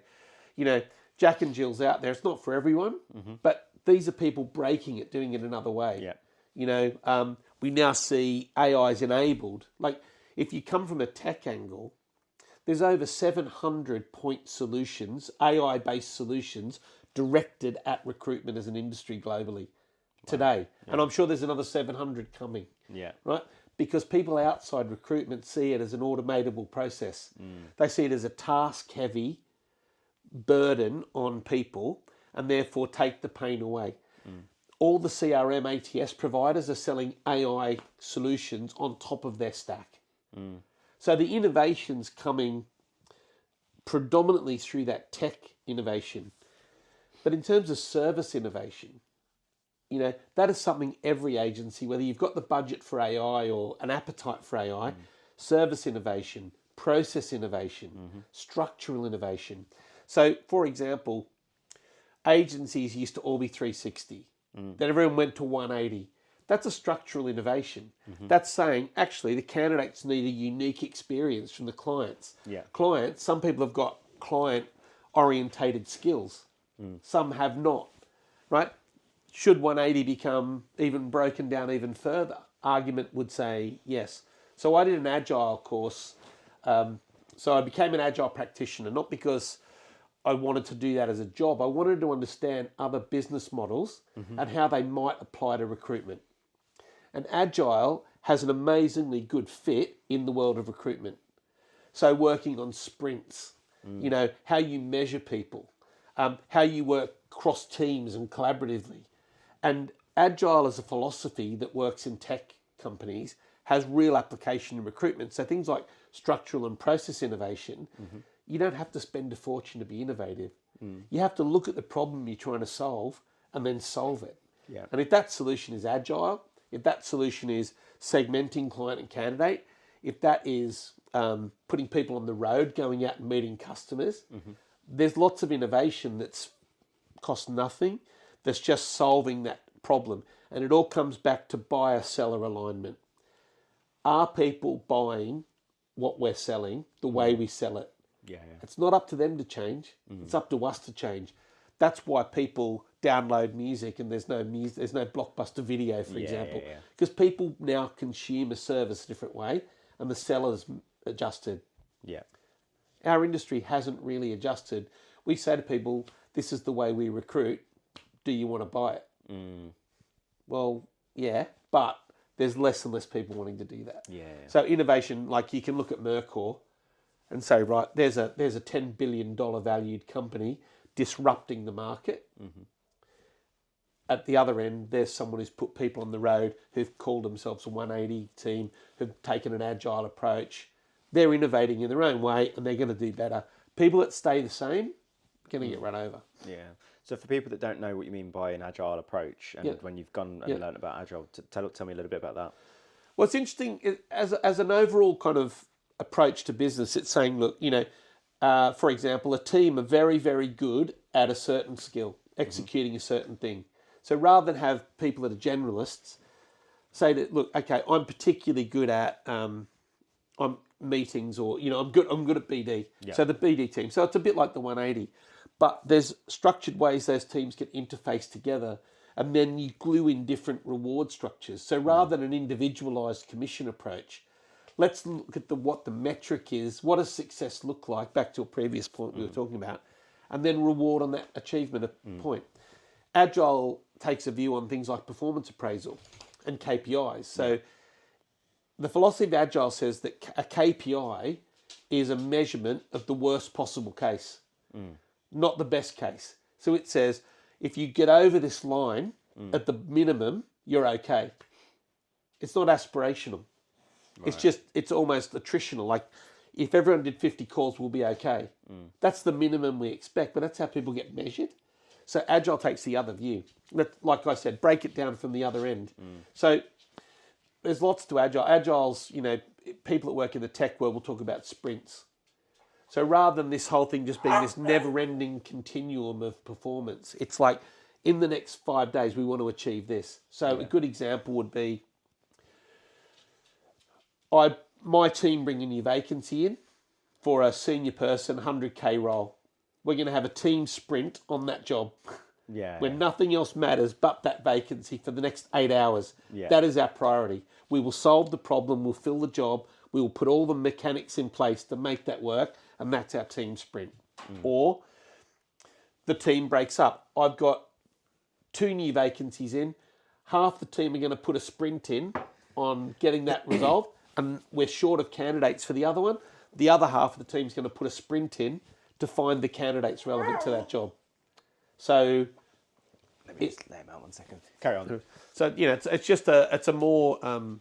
Jack and Jill's out there. It's not for everyone, but these are people breaking it, doing it another way. Yeah. We now see AI's enabled. Like, if you come from a tech angle, there's over 700 point solutions, AI-based solutions, directed at recruitment as an industry globally today. Yeah. And I'm sure there's another 700 coming. Yeah. Right? Because people outside recruitment see it as an automatable process. They see it as a task-heavy burden on people and therefore take the pain away. All the CRM ATS providers are selling AI solutions on top of their stack. So the innovation's coming predominantly through that tech innovation. But in terms of service innovation, that is something every agency, whether you've got the budget for AI or an appetite for AI, service innovation, process innovation, structural innovation. So, for example, agencies used to all be 360. Then everyone went to 180. That's a structural innovation. That's saying, actually, the candidates need a unique experience from the clients. Yeah. Clients, some people have got client-orientated skills. Some have not, right? Should 180 become even broken down even further? Argument would say yes. So I did an Agile course. So I became an Agile practitioner, not because I wanted to do that as a job. I wanted to understand other business models and how they might apply to recruitment. And Agile has an amazingly good fit in the world of recruitment. So working on sprints, how you measure people, how you work cross teams and collaboratively. And Agile as a philosophy that works in tech companies has real application in recruitment. So things like structural and process innovation, you don't have to spend a fortune to be innovative. You have to look at the problem you're trying to solve and then solve it. Yeah. And if that solution is Agile, if that solution is segmenting client and candidate, if that is putting people on the road, going out and meeting customers, there's lots of innovation that's cost nothing, that's just solving that problem. And it all comes back to buyer-seller alignment. Are people buying what we're selling the way we sell it? Yeah. It's not up to them to change. It's up to us to change. That's why people download music and there's no blockbuster video, for example. Because people now consume a service a different way and the seller's adjusted. Yeah. Our industry hasn't really adjusted. We say to people, this is the way we recruit. Do you want to buy it? Well, yeah, but there's less and less people wanting to do that. Yeah. So innovation, like you can look at Mercor and say, right, there's a $10 billion valued company disrupting the market. At the other end, there's someone who's put people on the road who've called themselves a 180 team, who've taken an agile approach. They're innovating in their own way and they're going to do better. People that stay the same are going to get run over. Yeah. So for people that don't know what you mean by an agile approach, and when you've gone and learned about agile, tell me a little bit about that. Well, it's interesting as an overall kind of approach to business. It's saying, look, for example, a team are very, very good at a certain skill, executing a certain thing. So rather than have people that are generalists, say that, look, okay, I'm particularly good at on meetings, or I'm good at BD. Yeah. So the BD team. So it's a bit like the 180. But there's structured ways those teams can interface together, and then you glue in different reward structures. So rather than an individualized commission approach, let's look at what the metric is. What does success look like? Back to a previous point we were talking about, and then reward on that achievement point. Agile takes a view on things like performance appraisal and KPIs. So the philosophy of Agile says that a KPI is a measurement of the worst possible case. Not the best case. So it says, if you get over this line at the minimum, you're okay. It's not aspirational. Right. It's almost attritional. Like if everyone did 50 calls, we'll be okay. That's the minimum we expect, but that's how people get measured. So Agile takes the other view. Like I said, break it down from the other end. So there's lots to Agile. Agile's, people that work in the tech world will talk about sprints. So rather than this whole thing just being this never-ending continuum of performance, it's like in the next 5 days, we want to achieve this. So a good example would be my team bring a new vacancy in for a senior person, 100K role. We're going to have a team sprint on that job. Where nothing else matters but that vacancy for the next 8 hours. That is our priority. We will solve the problem, we'll fill the job, we will put all the mechanics in place to make that work, and that's our team sprint. Or the team breaks up. I've got 2 new vacancies in. Half the team are going to put a sprint in on getting that resolved, and we're short of candidates for the other one. The other half of the team is going to put a sprint in to find the candidates relevant to that job. So let me just lay them out 1 second. Carry on. So it's a more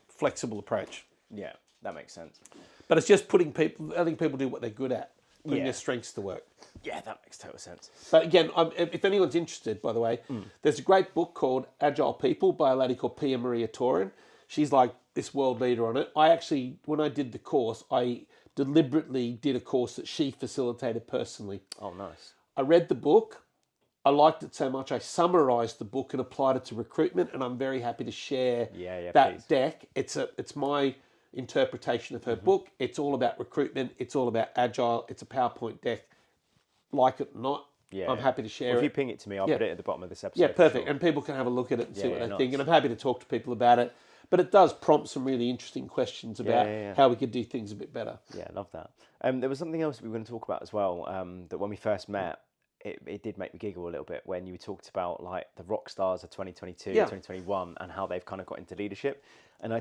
flexible approach. Yeah, that makes sense. But it's just letting people do what they're good at, putting their strengths to work. Yeah, that makes total sense. But again, if anyone's interested, by the way, there's a great book called Agile People by a lady called Pia Maria Torin. She's like this world leader on it. I actually, when I did the course, I deliberately did a course that she facilitated personally. Oh, nice. I read the book. I liked it so much, I summarised the book and applied it to recruitment, and I'm very happy to share that please. deck. It's my interpretation of her book. It's all about recruitment. It's all about Agile. It's a PowerPoint deck. Like it or not, I'm happy to share it. If you ping it to me, I'll put it at the bottom of this episode. Yeah, perfect. Sure. And people can have a look at it and see what they think. And I'm happy to talk to people about it. But it does prompt some really interesting questions about how we could do things a bit better. Yeah, I love that. There was something else we were going to talk about as well, that when we first met, it did make me giggle a little bit when you talked about like the rock stars of 2022, 2021, and how they've kind of got into leadership. And I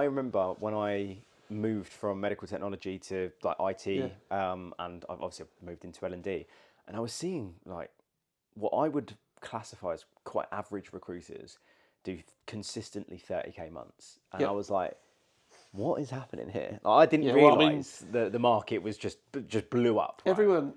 remember when I moved from medical technology to like IT, and I've obviously moved into L&D, and I was seeing like what I would classify as quite average recruiters do consistently 30k months, and I was like, what is happening here? Like, I didn't realise the market was just blew up. Right?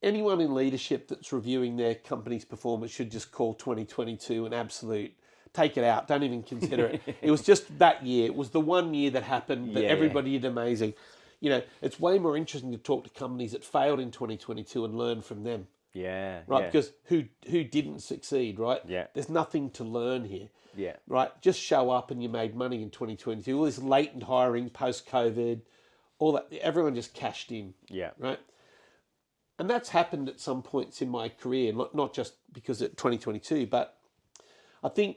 Anyone in leadership that's reviewing their company's performance should just call 2022 an absolute. Take it out. Don't even consider it. It was just that year. It was the 1 year that happened that everybody did amazing. It's way more interesting to talk to companies that failed in 2022 and learn from them. Yeah. Right. Yeah. Because who didn't succeed, right? Yeah. There's nothing to learn here. Yeah. Right. Just show up and you made money in 2022. All this latent hiring post-COVID, all that. Everyone just cashed in. Yeah. Right. And that's happened at some points in my career, not just because of 2022, but I think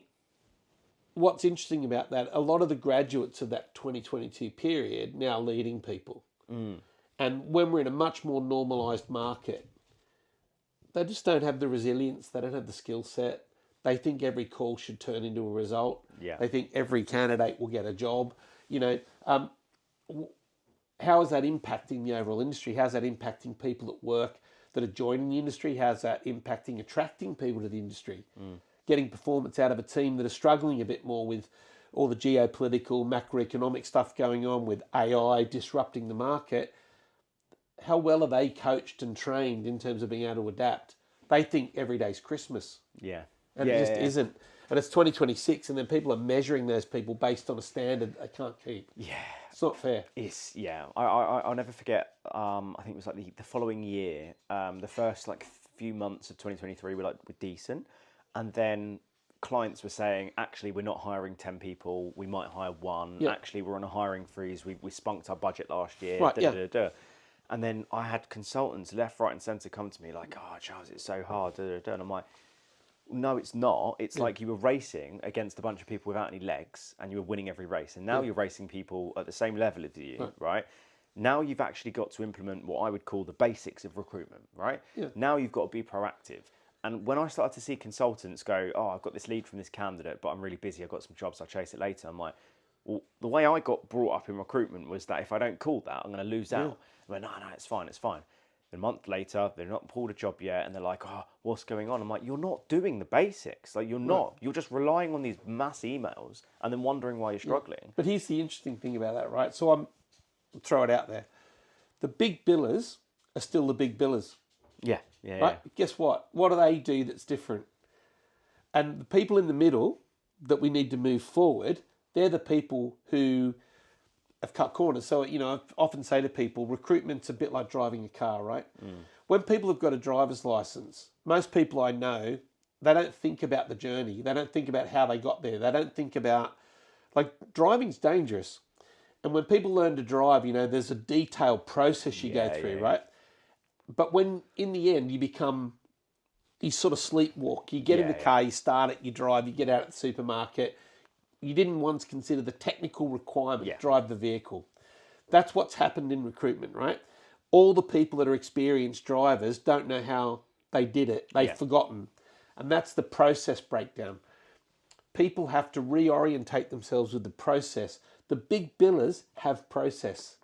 what's interesting about that, a lot of the graduates of that 2022 period now leading people. And when we're in a much more normalised market, they just don't have the resilience. They don't have the skill set. They think every call should turn into a result. Yeah. They think every candidate will get a job. How is that impacting the overall industry? How's that impacting people at work that are joining the industry? How's that impacting attracting people to the industry? Getting performance out of a team that are struggling a bit more with all the geopolitical, macroeconomic stuff going on, with AI disrupting the market. How well are they coached and trained in terms of being able to adapt? They think every day's Christmas. Yeah. And it just isn't. And it's 2026, and then people are measuring those people based on a standard they can't keep. Yeah. It's not fair. I'll never forget, I think it was like the following year, the first like few months of 2023 were decent. And then clients were saying, actually, we're not hiring 10 people. We might hire 1. Yeah. Actually, we're on a hiring freeze. We spunked our budget last year. Right, And then I had consultants left, right and centre come to me like, oh, Charles, it's so hard. And I'm like, no, it's not. It's like you were racing against a bunch of people without any legs and you were winning every race. And now you're racing people at the same level as you, right? Now you've actually got to implement what I would call the basics of recruitment, right? Yeah. Now you've got to be proactive. And when I started to see consultants go, oh, I've got this lead from this candidate, but I'm really busy, I've got some jobs, I'll chase it later. I'm like, well, the way I got brought up in recruitment was that if I don't call that, I'm going to lose out. I'm like, no, it's fine. Then a month later, they're not pulled a job yet, and they're like, "Oh, what's going on?" I'm like, "You're not doing the basics. Like, you're not. You're just relying on these mass emails and then wondering why you're struggling." But here's the interesting thing about that, right? So I'll throw it out there. The big billers are still the big billers. Yeah. Right? Guess what? What do they do that's different? And the people in the middle that we need to move forward, they're the people who have cut corners. So, I often say to people, recruitment's a bit like driving a car, right? When people have got a driver's license, most people I know, they don't think about the journey. They don't think about how they got there. They don't think about, driving's dangerous. And when people learn to drive, there's a detailed process you go through, right? But when, in the end, you sort of sleepwalk. You get in the car, you start it, you drive, you get out at the supermarket. You didn't once consider the technical requirement to drive the vehicle. That's what's happened in recruitment, right? All the people that are experienced drivers don't know how they did it. They've forgotten. And that's the process breakdown. People have to reorientate themselves with the process. The big billers have process.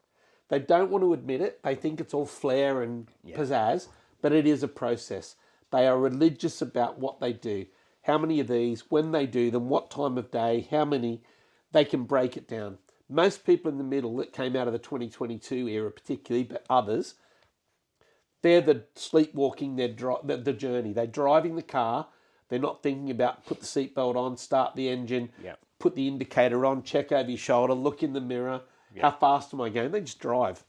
They don't want to admit it. They think it's all flair and pizzazz, but it is a process. They are religious about what they do. How many of these, when they do them, what time of day, how many, they can break it down. Most people in the middle that came out of the 2022 era particularly, but others, they're the sleepwalking, the journey. They're driving the car. They're not thinking about put the seatbelt on, start the engine, put the indicator on, check over your shoulder, look in the mirror. How fast am I going? They just drive.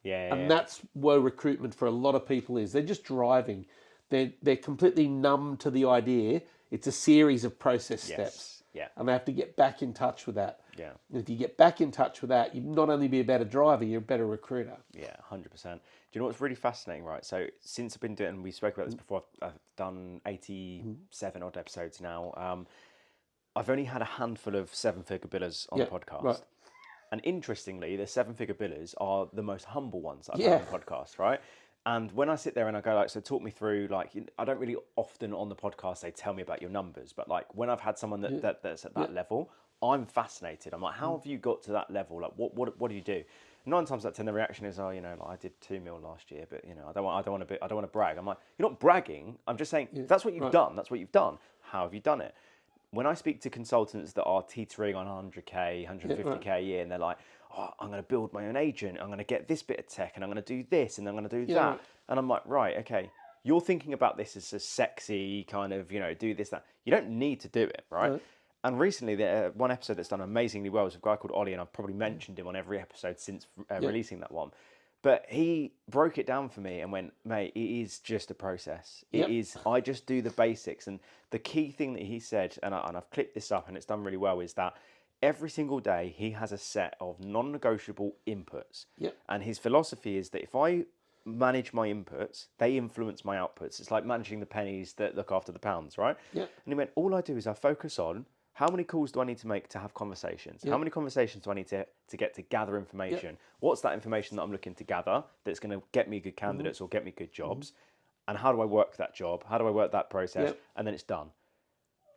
And that's where recruitment for a lot of people is. They're just driving. They're completely numb to the idea. It's a series of process steps. And they have to get back in touch with that. And if you get back in touch with that, you not only be a better driver, you're a better recruiter. 100%. Do you know what's really fascinating, right? So since I've been doing, we spoke about this before, I've done 87 odd episodes now. I've only had a handful of seven-figure billers on the podcast. Right. And interestingly, the seven-figure billers are the most humble ones that I've had on the podcast, right? And when I sit there and I go, so talk me through, I don't really often on the podcast say, tell me about your numbers. But when I've had someone that's at that level, I'm fascinated. I'm like, how have you got to that level? What do you do? 9 times out of 10, the reaction is, I did 2 mil last year, but I don't want to brag. I'm like, you're not bragging. I'm just saying that's what you've done. That's what you've done. How have you done it? When I speak to consultants that are teetering on 100K, 150K a year, and they're like, I'm going to build my own agent, I'm going to get this bit of tech, and I'm going to do this, and I'm going to do that. And I'm like, right, okay, you're thinking about this as a sexy kind of, do this, that. You don't need to do it, right? And recently, one episode that's done amazingly well is a guy called Ollie, and I've probably mentioned him on every episode since releasing that one. But he broke it down for me and went, mate, it is just a process. It is, I just do the basics. And the key thing that he said, and I've clipped this up and it's done really well, is that every single day he has a set of non-negotiable inputs. And his philosophy is that if I manage my inputs, they influence my outputs. It's like managing the pennies that look after the pounds, right? And he went, all I do is I focus on how many calls do I need to make to have conversations? How many conversations do I need to get to gather information? What's that information that I'm looking to gather that's going to get me good candidates or get me good jobs? And how do I work that job? How do I work that process? And then it's done.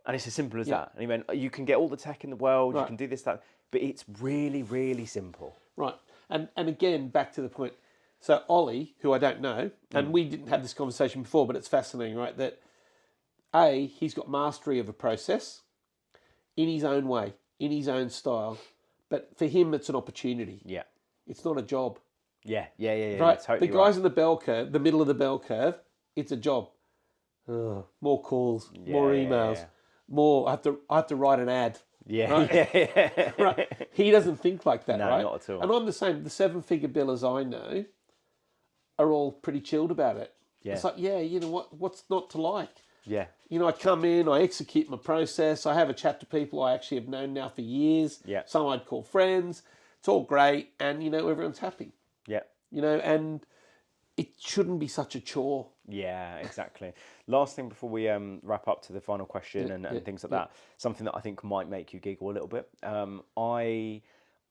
And it's as simple as that. And he went, you can get all the tech in the world, you can do this, that, but it's really, really simple. Right. And again, back to the point. So Ollie, who I don't know, and we didn't have this conversation before, but it's fascinating, right? That he's got mastery of a process in his own way, in his own style. But for him, it's an opportunity. It's not a job. Right? Totally the guys in the bell curve, the middle of the bell curve, it's a job. More calls, more emails, more. I have to write an ad. Right. He doesn't think like that, right? Not at all. And I'm the same. The seven-figure billers I know are all pretty chilled about it. It's like, what's not to like? I come in, I execute my process, I have a chat to people I actually have known now for years. Some I'd call friends. It's all great, and everyone's happy. And it shouldn't be such a chore. Exactly. Last thing before we wrap up to the final question and things like that, something that I think might make you giggle a little bit.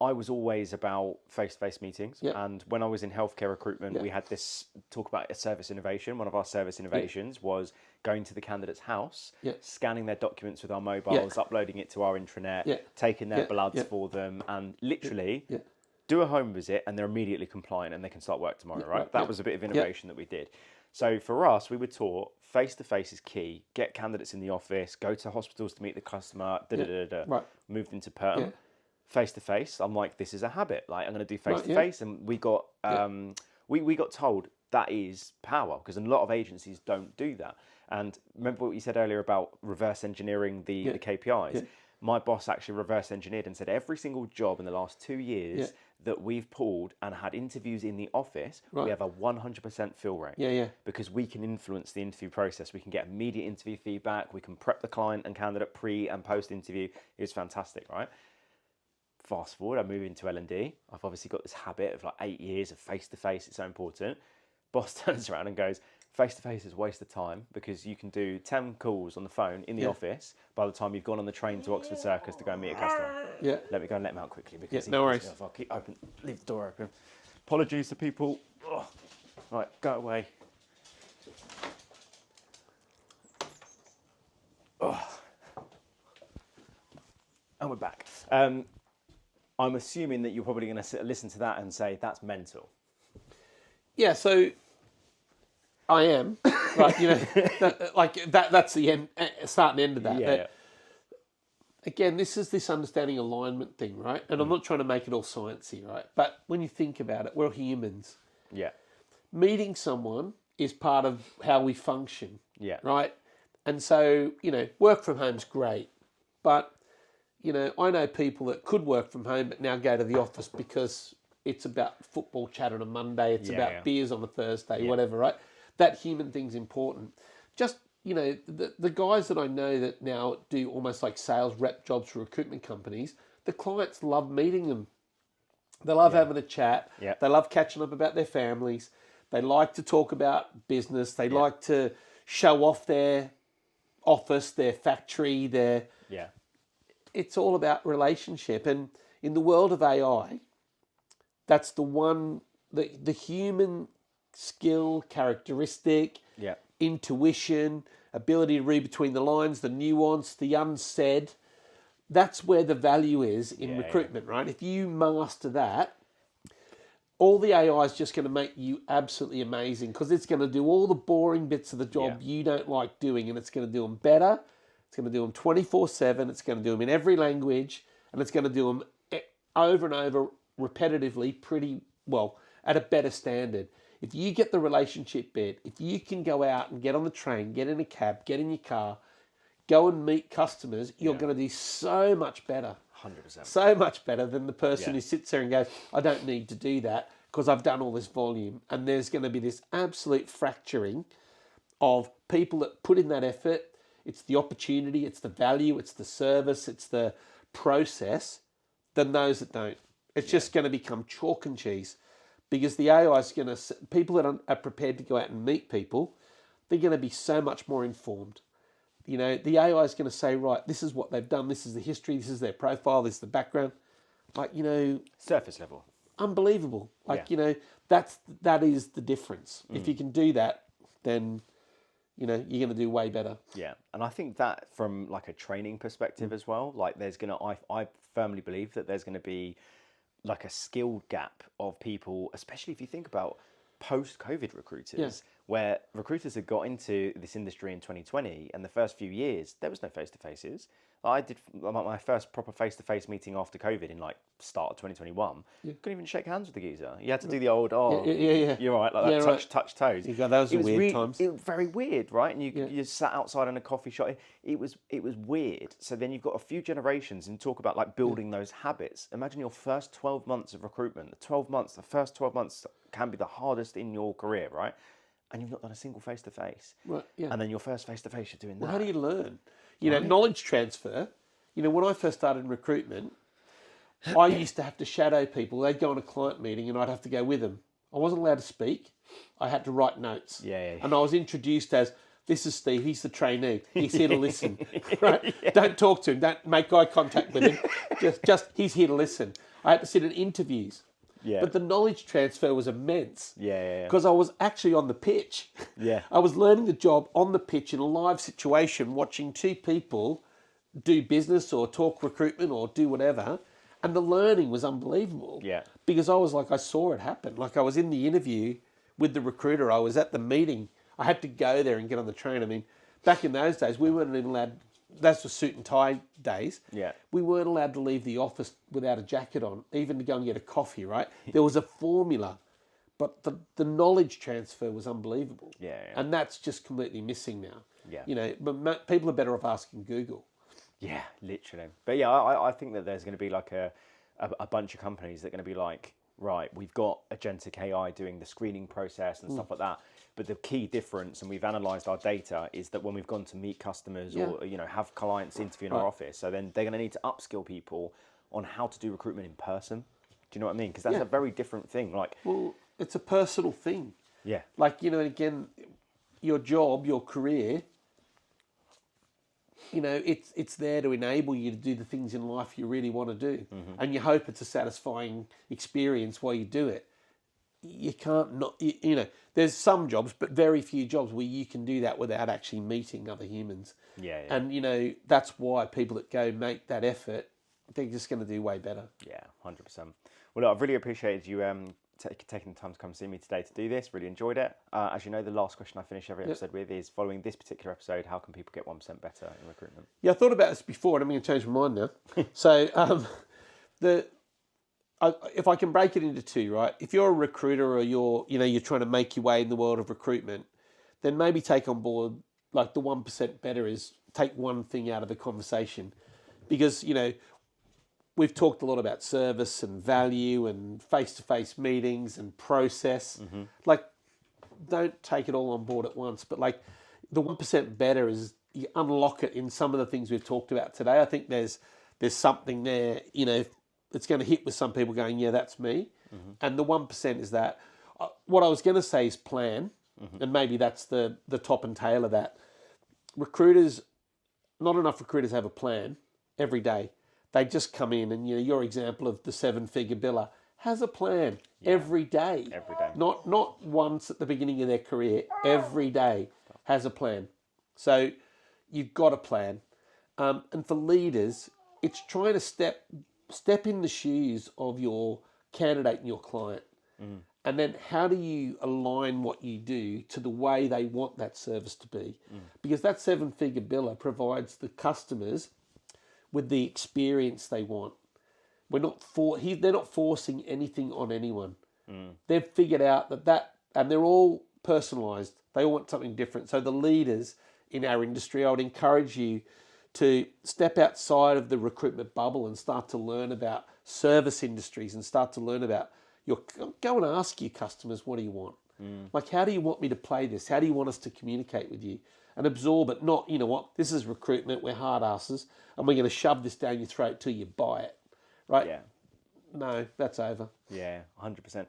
I was always about face-to-face meetings, and when I was in healthcare recruitment, we had this talk about a service innovation. One of our service innovations was going to the candidate's house, scanning their documents with our mobiles, uploading it to our intranet, taking their bloods for them, and literally do a home visit and they're immediately compliant and they can start work tomorrow, right? That was a bit of innovation that we did. So for us, we were taught face-to-face is key. Get candidates in the office, go to hospitals to meet the customer, Right. Moved into perm. Face-to-face, I'm like, this is a habit. Like, I'm going to do face-to-face. And we got we got told that is power, because a lot of agencies don't do that. And remember what you said earlier about reverse engineering the KPIs? Yeah. My boss actually reverse engineered and said every single job in the last 2 years that we've pulled and had interviews in the office, we have a 100% fill rate. Because we can influence the interview process. We can get immediate interview feedback. We can prep the client and candidate pre and post interview. It was fantastic, right? Fast forward, I move into L&D. I've obviously got this habit of like 8 years of face-to-face. It's so important. Boss turns around and goes, face-to-face is a waste of time, because you can do 10 calls on the phone in the office by the time you've gone on the train to Oxford Circus to go and meet a customer. Let me go and let him out quickly, because no worries. I'll keep open, leave the door open. Apologies to people. Oh. Right, go away. Oh. And we're back. I'm assuming that you're probably going to listen to that and say, that's mental. Yeah, so I am. Like, you know, that's the end, start and end of that. Again, this is this understanding alignment thing, right? And I'm not trying to make it all sciencey, right? But when you think about it, we're humans. Yeah. Meeting someone is part of how we function. Yeah. Right? And so, you know, work from home's great. But, you know, I know people that could work from home but now go to the office because it's about football chat on a Monday, it's about beers on a Thursday, whatever, right? That human thing's important. Just, you know, the guys that I know that now do almost like sales rep jobs for recruitment companies, the clients love meeting them. They love having a chat. Yeah. They love catching up about their families. They like to talk about business. They like to show off their office, their factory, their... Yeah. It's all about relationship. And in the world of AI, that's the one, the human skill, characteristic, intuition, ability to read between the lines, the nuance, the unsaid. That's where the value is in recruitment, right? If you master that, all the AI is just going to make you absolutely amazing, because it's going to do all the boring bits of the job you don't like doing, and it's going to do them better. It's going to do them 24/7. It's going to do them in every language, and it's going to do them over and over repetitively pretty well at a better standard. If you get the relationship bit, if you can go out and get on the train, get in a cab, get in your car, go and meet customers, you're going to do so much better. 100%. So much better than the person who sits there and goes, I don't need to do that because I've done all this volume. And there's going to be this absolute fracturing of people that put in that effort. It's the opportunity, it's the value, it's the service, it's the process, than those that don't. It's just going to become chalk and cheese, because the AI is going to, people that are prepared to go out and meet people, they're going to be so much more informed. You know, the AI is going to say, right, this is what they've done, this is the history, this is their profile, this is the background. Like, you know... Surface level. Unbelievable. Like, you know, that is the difference. If you can do that, then... you know, you're going to do way better. Yeah. And I think that from like a training perspective as well, like there's going to, I firmly believe that there's going to be like a skill gap of people, especially if you think about post-COVID recruiters, where recruiters had got into this industry in 2020, and the first few years, there was no face-to-faces. I did my first proper face-to-face meeting after COVID in like start of 2021. Couldn't even shake hands with the geezer. You had to do the old, you're right, like that, touch toes. That was weird times. It was very weird, right? And you sat outside in a coffee shop. It was weird. So then you've got a few generations and talk about like building those habits. Imagine your first 12 months of recruitment. The first 12 months can be the hardest in your career, right? And you've not done a single face-to-face. Right, And then your first face-to-face, you're doing that. Well, how do you learn? You know, knowledge transfer. You know, when I first started in recruitment, I used to have to shadow people. They'd go on a client meeting and I'd have to go with them. I wasn't allowed to speak. I had to write notes. And I was introduced as, this is Steve, he's the trainee. He's here to listen. Right? Don't talk to him. Don't make eye contact with him. just he's here to listen. I had to sit in interviews. But the knowledge transfer was immense. Because I was actually on the pitch. I was learning the job on the pitch in a live situation, watching two people do business or talk recruitment or do whatever. And the learning was unbelievable. Yeah. Because I saw it happen. Like, I was in the interview with the recruiter. I was at the meeting. I had to go there and get on the train. I mean, back in those days, we weren't even allowed, that's the suit and tie days. Yeah. We weren't allowed to leave the office without a jacket on, even to go and get a coffee, right? There was a formula, but the knowledge transfer was unbelievable. Yeah. And that's just completely missing now. Yeah. You know, but people are better off asking Google. Yeah, literally. But yeah, I think that there's going to be like a bunch of companies that are going to be like, right, we've got agentic AI doing the screening process and stuff like that. But the key difference, and we've analysed our data, is that when we've gone to meet customers or, you know, have clients interview in our office, so then they're going to need to upskill people on how to do recruitment in person. Do you know what I mean? Because that's a very different thing. Like, well, it's a personal thing. Yeah. Like, you know, again, your job, your career, you know, it's there to enable you to do the things in life you really want to do. And you hope it's a satisfying experience while you do it. You can't not, you know, there's some jobs, but very few jobs where you can do that without actually meeting other humans. Yeah. And, you know, that's why people that go make that effort, they're just going to do way better. Yeah, 100%. Well, look, I've really appreciated you taking the time to come see me today to do this. Really enjoyed it. As you know, the last question I finish every episode with is, following this particular episode, how can people get 1% better in recruitment? Yeah, I thought about this before, and I'm going to change my mind now. So, if I can break it into two, right? If you're a recruiter or you're trying to make your way in the world of recruitment, then maybe take on board, like, the 1% better is take one thing out of the conversation, because, you know, we've talked a lot about service and value and face-to-face meetings and process. Like, don't take it all on board at once. But, like, the 1% better is you unlock it in some of the things we've talked about today. I think there's something there, you know, it's going to hit with some people going, yeah, that's me. And the 1% is that. What I was going to say is plan, and maybe that's the top and tail of that. Not enough recruiters have a plan every day. They just come in, and, you know, your example of the 7-figure biller has a plan every day. Every day. Not once at the beginning of their career. Every day has a plan. So you've got a plan. And for leaders, it's trying to step in the shoes of your candidate and your client. And then how do you align what you do to the way they want that service to be? Because that 7-figure biller provides the customers with the experience they want. They're not forcing anything on anyone. They've figured out that, and they're all personalised. They all want something different. So the leaders in our industry, I would encourage you to step outside of the recruitment bubble and start to learn about service industries and start to learn about go and ask your customers, what do you want? Like, how do you want me to play this? How do you want us to communicate with you? And absorb it, not, you know what, this is recruitment, we're hard asses, and we're going to shove this down your throat till you buy it, right? Yeah. No, that's over. Yeah, 100%.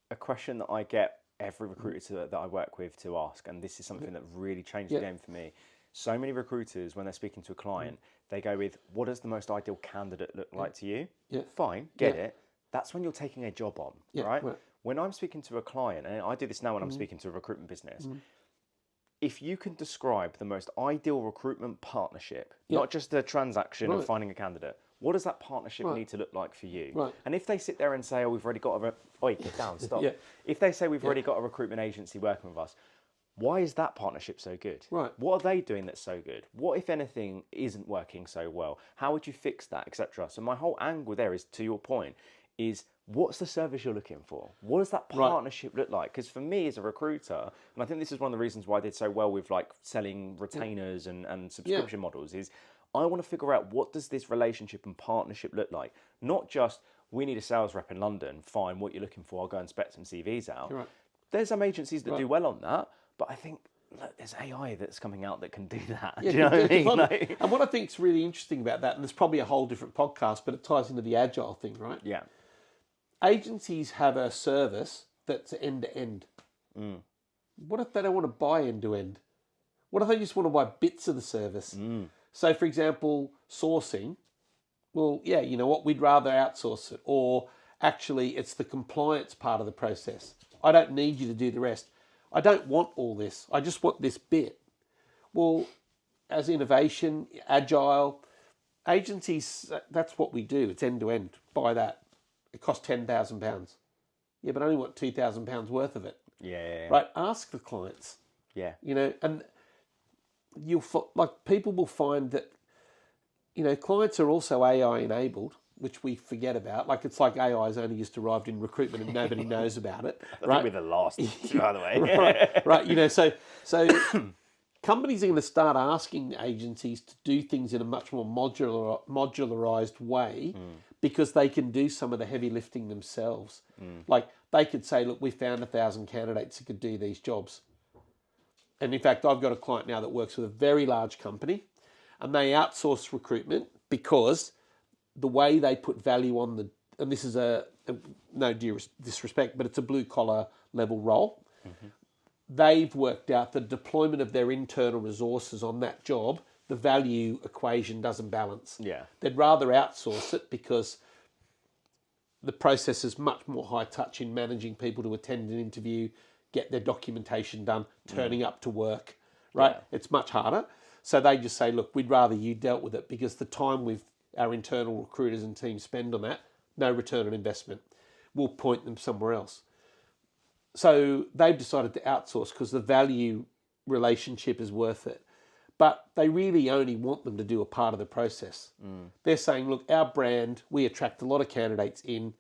A question that I get every recruiter that I work with to ask, and this is something that really changed the game for me. So many recruiters, when they're speaking to a client, they go with, what does the most ideal candidate look like to you? Yeah. Fine, get it. That's when you're taking a job on, right? When I'm speaking to a client, and I do this now when I'm speaking to a recruitment business, if you can describe the most ideal recruitment partnership, not just a transaction of finding a candidate, what does that partnership need to look like for you? And if they sit there and say, oh, we've already got get down, stop. If they say we've already got a recruitment agency working with us, why is that partnership so good? What are they doing that's so good? What, if anything, isn't working so well? How would you fix that, etc.? So my whole angle there is, to your point, is what's the service you're looking for? What does that partnership look like? Because for me as a recruiter, and I think this is one of the reasons why I did so well with, like, selling retainers and subscription models, is I want to figure out, what does this relationship and partnership look like? Not just, we need a sales rep in London, fine, what you're looking for, I'll go and spec some CVs out. There's some agencies that do well on that, but I think, look, there's AI that's coming out that can do that. Do you know what I mean? Like, and what I think is really interesting about that, and there's probably a whole different podcast, but it ties into the agile thing, right? Yeah. Agencies have a service that's end-to-end. What if they don't want to buy end-to-end? What if they just want to buy bits of the service? So, for example, sourcing, well, yeah, you know what, we'd rather outsource it. Or actually, it's the compliance part of the process. I don't need you to do the rest. I don't want all this. I just want this bit. Well, as innovation, agile, agencies, that's what we do. It's end-to-end. buy that. It costs £10,000. Yeah, but I only want £2,000 worth of it. Yeah. Right? Ask the clients. Yeah. And people will find that, clients are also AI enabled, which we forget about. It's like AI has only just arrived in recruitment and nobody knows about it. I think we're the last, by the way. right. So companies are going to start asking agencies to do things in a much more modularized way because they can do some of the heavy lifting themselves. Like they could say, look, we found 1,000 candidates who could do these jobs. And in fact, I've got a client now that works with a very large company and they outsource recruitment because the way they put value on and this is no disrespect, but it's a blue collar level role. Mm-hmm. They've worked out the deployment of their internal resources on that job, the value equation doesn't balance. Yeah. They'd rather outsource it because the process is much more high touch in managing people to attend an interview, get their documentation done, turning up to work, right? Yeah. It's much harder. So they just say, look, we'd rather you dealt with it because the time our internal recruiters and teams spend on that, no return on investment. We'll point them somewhere else. So they've decided to outsource because the value relationship is worth it. But they really only want them to do a part of the process. They're saying, look, our brand, we attract a lot of candidates in.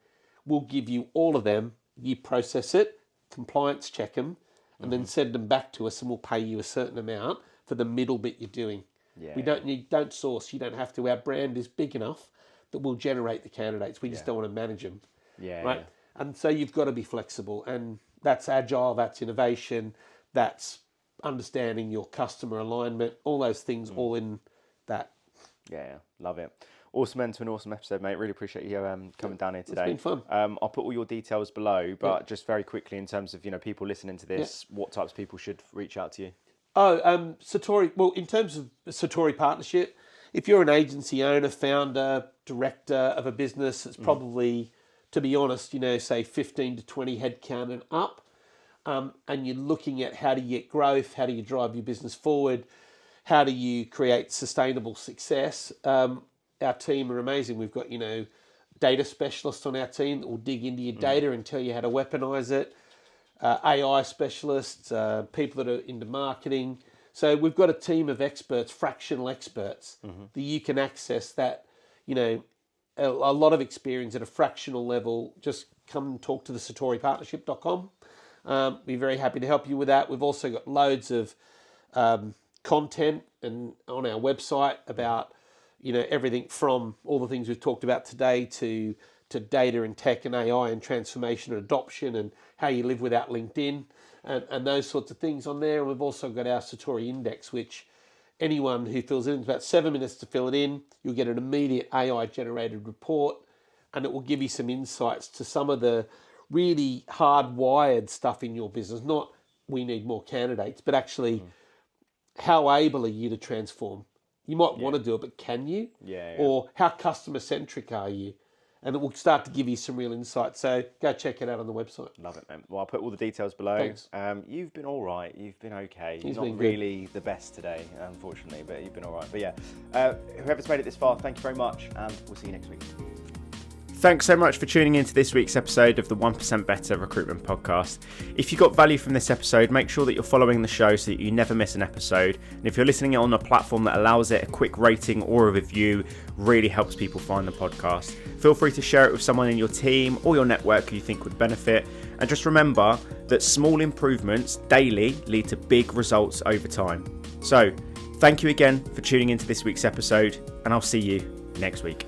We'll give you all of them. You process it, compliance check them, and then send them back to us and we'll pay you a certain amount for the middle bit you're doing. Yeah. We don't source. You don't have to. Our brand is big enough that we'll generate the candidates. We just don't want to manage them. Yeah. Right. Yeah. And so you've got to be flexible, and that's agile. That's innovation. That's understanding your customer alignment. All those things, all in that. Yeah. Love it. Awesome end to an awesome episode, mate. Really appreciate you coming down here today. It's been fun. I'll put all your details below, but just very quickly in terms of people listening to this, what types of people should reach out to you? Satori. Well, in terms of Satori Partnership, if you're an agency owner, founder, director of a business, it's probably, to be honest, say 15 to 20 headcount and up, and you're looking at how do you get growth, how do you drive your business forward, how do you create sustainable success. Our team are amazing. We've got data specialists on our team that will dig into your data and tell you how to weaponize it. AI specialists, people that are into marketing. So we've got a team of experts, fractional experts, that you can access that, a lot of experience at a fractional level. Just come and talk to the satoripartnership.com. Be very happy to help you with that. We've also got loads of content and on our website about, everything from all the things we've talked about today to data and tech and AI and transformation and adoption and how you live without LinkedIn and those sorts of things on there. And we've also got our Satori Index, which anyone who fills it in, it's about 7 minutes to fill it in. You'll get an immediate AI-generated report, and it will give you some insights to some of the really hardwired stuff in your business. Not we need more candidates, but actually how able are you to transform? You might want to do it, but can you? Yeah. Or how customer-centric are you? And it will start to give you some real insight. So go check it out on the website. Love it, man. Well, I'll put all the details below. Thanks. You've been all right. You've been okay. You're been not really the best today, unfortunately, but you've been all right. But yeah, whoever's made it this far, thank you very much, and we'll see you next week. Thanks so much for tuning into this week's episode of the 1% Better Recruitment Podcast. If you got value from this episode, make sure that you're following the show so that you never miss an episode. And if you're listening on a platform that allows it, a quick rating or a review really helps people find the podcast. Feel free to share it with someone in your team or your network who you think would benefit. And just remember that small improvements daily lead to big results over time. So thank you again for tuning into this week's episode, and I'll see you next week.